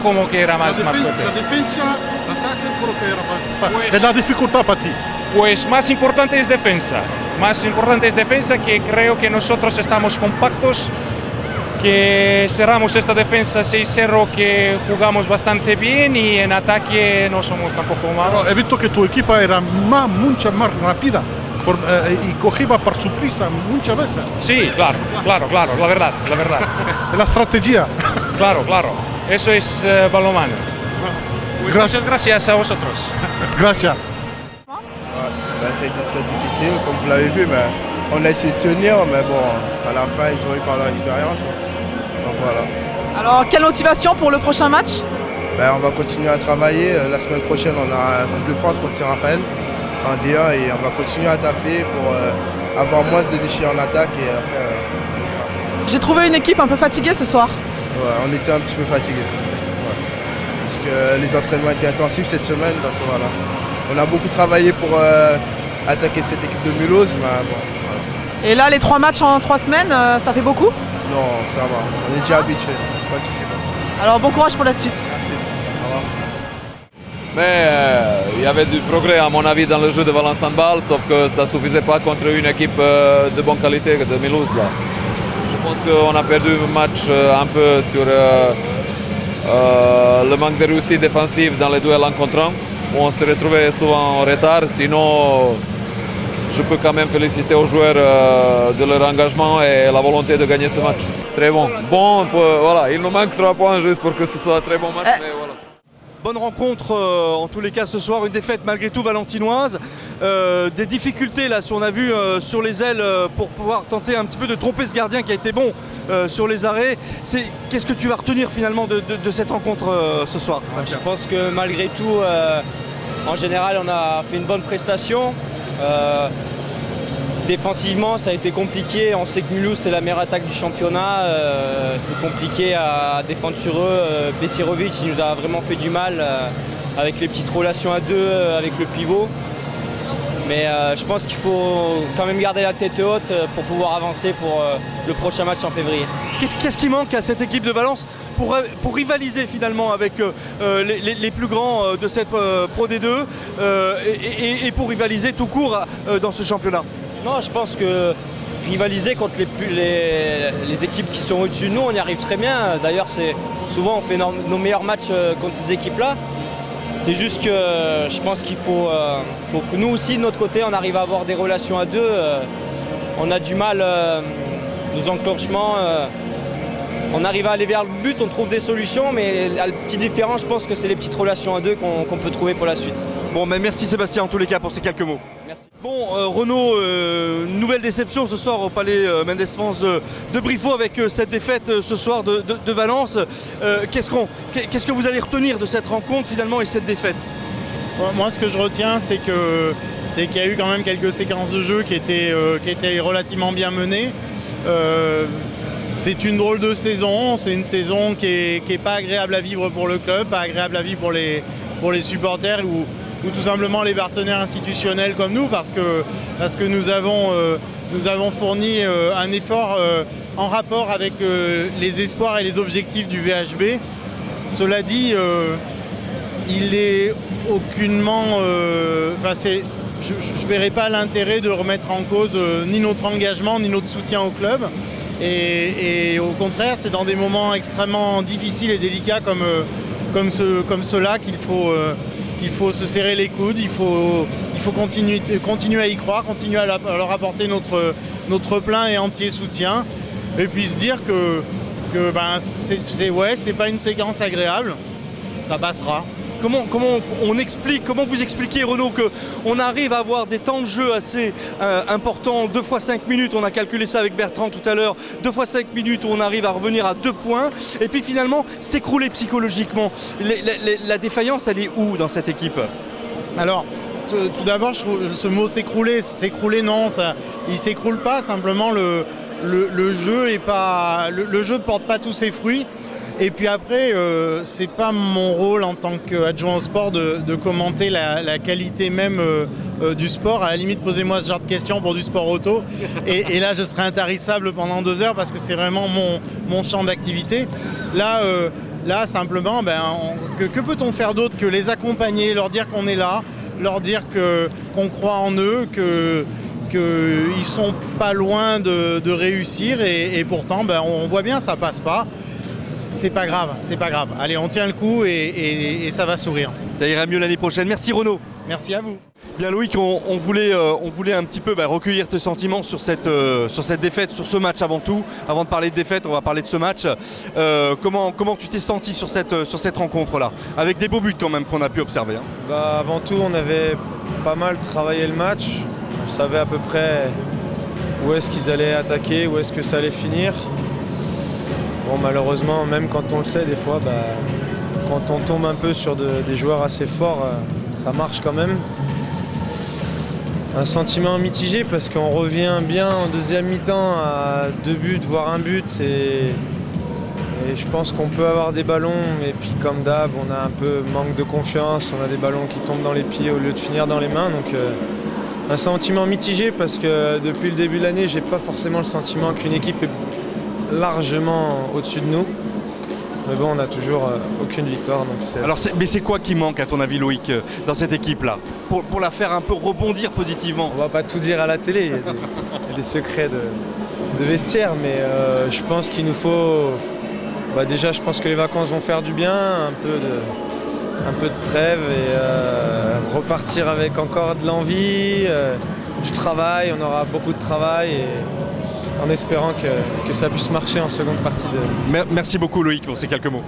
¿Cómo que era más fuerte? La defensa, el ataque, creo que era más. La dificultad para ti. Pues más importante es defensa. Que creo que nosotros estamos compactos, que cerramos esta defensa 6-0, que jugamos bastante bien, y en ataque no somos tampoco malos. He visto que tu equipo era mucho más rápida y cogía por sorpresa muchas veces. Sí, claro, la verdad. La estrategia. Claro, eso es balonmano. Pues muchas gracias a vosotros. Gracias. Ça a été très difficile, comme vous l'avez vu, mais on a essayé de tenir, mais bon, à la fin, ils ont eu par leur expérience. Donc voilà. Alors, quelle motivation pour le prochain match? On va continuer à travailler. La semaine prochaine, on a la Coupe de France contre Saint-Raphaël en D1, et on va continuer à taffer pour avoir moins de déchets en attaque. Et après, J'ai trouvé une équipe un peu fatiguée ce soir. Ouais, on était un petit peu fatigués. Ouais. Parce que les entraînements étaient intensifs cette semaine, donc voilà. On a beaucoup travaillé pour attaquer cette équipe de Mulhouse, mais bon. Voilà. Et là, les 3 matchs en 3 semaines, ça fait beaucoup? Non, ça va. On est déjà habitués. Pas de soucis pour ça. Alors, bon courage pour la suite. Merci. Au revoir. Mais il y avait du progrès à mon avis dans le jeu de Valence Handball, sauf que ça ne suffisait pas contre une équipe de bonne qualité de Mulhouse là. Je pense qu'on a perdu le match un peu sur le manque de réussite défensive dans les duels en contre-un, où on se retrouvait souvent en retard. Sinon, je peux quand même féliciter aux joueurs de leur engagement et la volonté de gagner ce match. Très bon. Voilà, il nous manque 3 points juste pour que ce soit un très bon match. Mais voilà. Bonne rencontre en tous les cas ce soir, une défaite malgré tout valentinoise. Des difficultés là, on a vu sur les ailes pour pouvoir tenter un petit peu de tromper ce gardien qui a été bon sur les arrêts. Qu'est-ce que tu vas retenir finalement de cette rencontre ce soir? Je pense que malgré tout, en général, on a fait une bonne prestation. Défensivement, ça a été compliqué. On sait que Mulhouse, c'est la meilleure attaque du championnat. C'est compliqué à défendre sur eux. Besirovic, il nous a vraiment fait du mal avec les petites relations à deux avec le pivot. Mais je pense qu'il faut quand même garder la tête haute pour pouvoir avancer pour le prochain match en février. Qu'est-ce qui manque à cette équipe de Valence pour rivaliser finalement avec les plus grands de cette Pro D2 et pour rivaliser tout court dans ce championnat? Non, je pense que rivaliser contre les équipes qui sont au-dessus de nous, on y arrive très bien. D'ailleurs, souvent on fait nos meilleurs matchs contre ces équipes-là. C'est juste que je pense qu'il faut que nous aussi, de notre côté, on arrive à avoir des relations à deux. On a du mal, nos enclenchements, on arrive à aller vers le but, on trouve des solutions, mais la petite différence, je pense que c'est les petites relations à deux qu'on peut trouver pour la suite. Bon, mais merci Sébastien en tous les cas pour ces quelques mots. Merci. Bon, Renaud, nouvelle déception ce soir au Palais Mendes France de Briffaut avec cette défaite ce soir de Valence. Qu'est-ce que vous allez retenir de cette rencontre finalement et cette défaite? Moi, ce que je retiens, c'est qu'il y a eu quand même quelques séquences de jeu qui étaient relativement bien menées. C'est une drôle de saison, c'est une saison qui est pas agréable à vivre pour le club, pas agréable à vivre pour les supporters ou tout simplement les partenaires institutionnels comme nous, parce que nous avons fourni un effort en rapport avec les espoirs et les objectifs du VHB. Cela dit, il est aucunement... je ne verrai pas l'intérêt de remettre en cause ni notre engagement ni notre soutien au club. Et au contraire, c'est dans des moments extrêmement difficiles et délicats comme ceux-là qu'il faut se serrer les coudes, il faut continuer à y croire, continuer à leur apporter notre plein et entier soutien, et puis se dire que c'est pas une séquence agréable, ça passera. Comment vous expliquez, Renaud, qu'on arrive à avoir des temps de jeu assez importants, 2 fois 5 minutes, on a calculé ça avec Bertrand tout à l'heure, 2 fois 5 minutes où on arrive à revenir à 2 points, et puis finalement s'écrouler psychologiquement. La défaillance, elle est où dans cette équipe? Alors, tout d'abord, je trouve ce mot s'écrouler non, il s'écroule pas, simplement le jeu ne porte pas tous ses fruits. Et puis après, c'est pas mon rôle en tant qu'adjoint au sport de commenter la qualité même du sport. À la limite, posez-moi ce genre de questions pour du sport auto. Et là, je serai intarissable pendant 2 heures parce que c'est vraiment mon champ d'activité. Là, simplement, que peut-on faire d'autre que les accompagner, leur dire qu'on est là, leur dire qu'on croit en eux, qu'ils sont pas loin de réussir. Et pourtant, on voit bien, ça passe pas. C'est pas grave. Allez, on tient le coup et ça va sourire. Ça ira mieux l'année prochaine. Merci Renaud. Merci à vous. Bien Loïc, on voulait un petit peu recueillir tes sentiments sur cette défaite, sur ce match avant tout. Avant de parler de défaite, on va parler de ce match. Comment tu t'es senti sur cette rencontre-là? Avec des beaux buts quand même qu'on a pu observer. Avant tout, on avait pas mal travaillé le match. On savait à peu près où est-ce qu'ils allaient attaquer, où est-ce que ça allait finir. Bon, malheureusement, même quand on le sait, des fois, quand on tombe un peu sur des joueurs assez forts, ça marche quand même. Un sentiment mitigé parce qu'on revient bien en deuxième mi-temps à 2 buts, voire 1 but. Et je pense qu'on peut avoir des ballons, et puis comme d'hab, on a un peu manque de confiance, on a des ballons qui tombent dans les pieds au lieu de finir dans les mains. Donc un sentiment mitigé parce que depuis le début de l'année, j'ai pas forcément le sentiment qu'une équipe est largement au-dessus de nous. Mais bon, on n'a toujours aucune victoire. Donc mais c'est quoi qui manque à ton avis, Loïc, dans cette équipe-là pour la faire un peu rebondir positivement? On va pas tout dire à la télé, il y a des secrets vestiaire, mais je pense qu'il nous faut... déjà, je pense que les vacances vont faire du bien, un peu de trêve et repartir avec encore de l'envie, du travail. On aura beaucoup de travail et en espérant que ça puisse marcher en seconde partie de... Merci beaucoup Loïc pour ces quelques mots.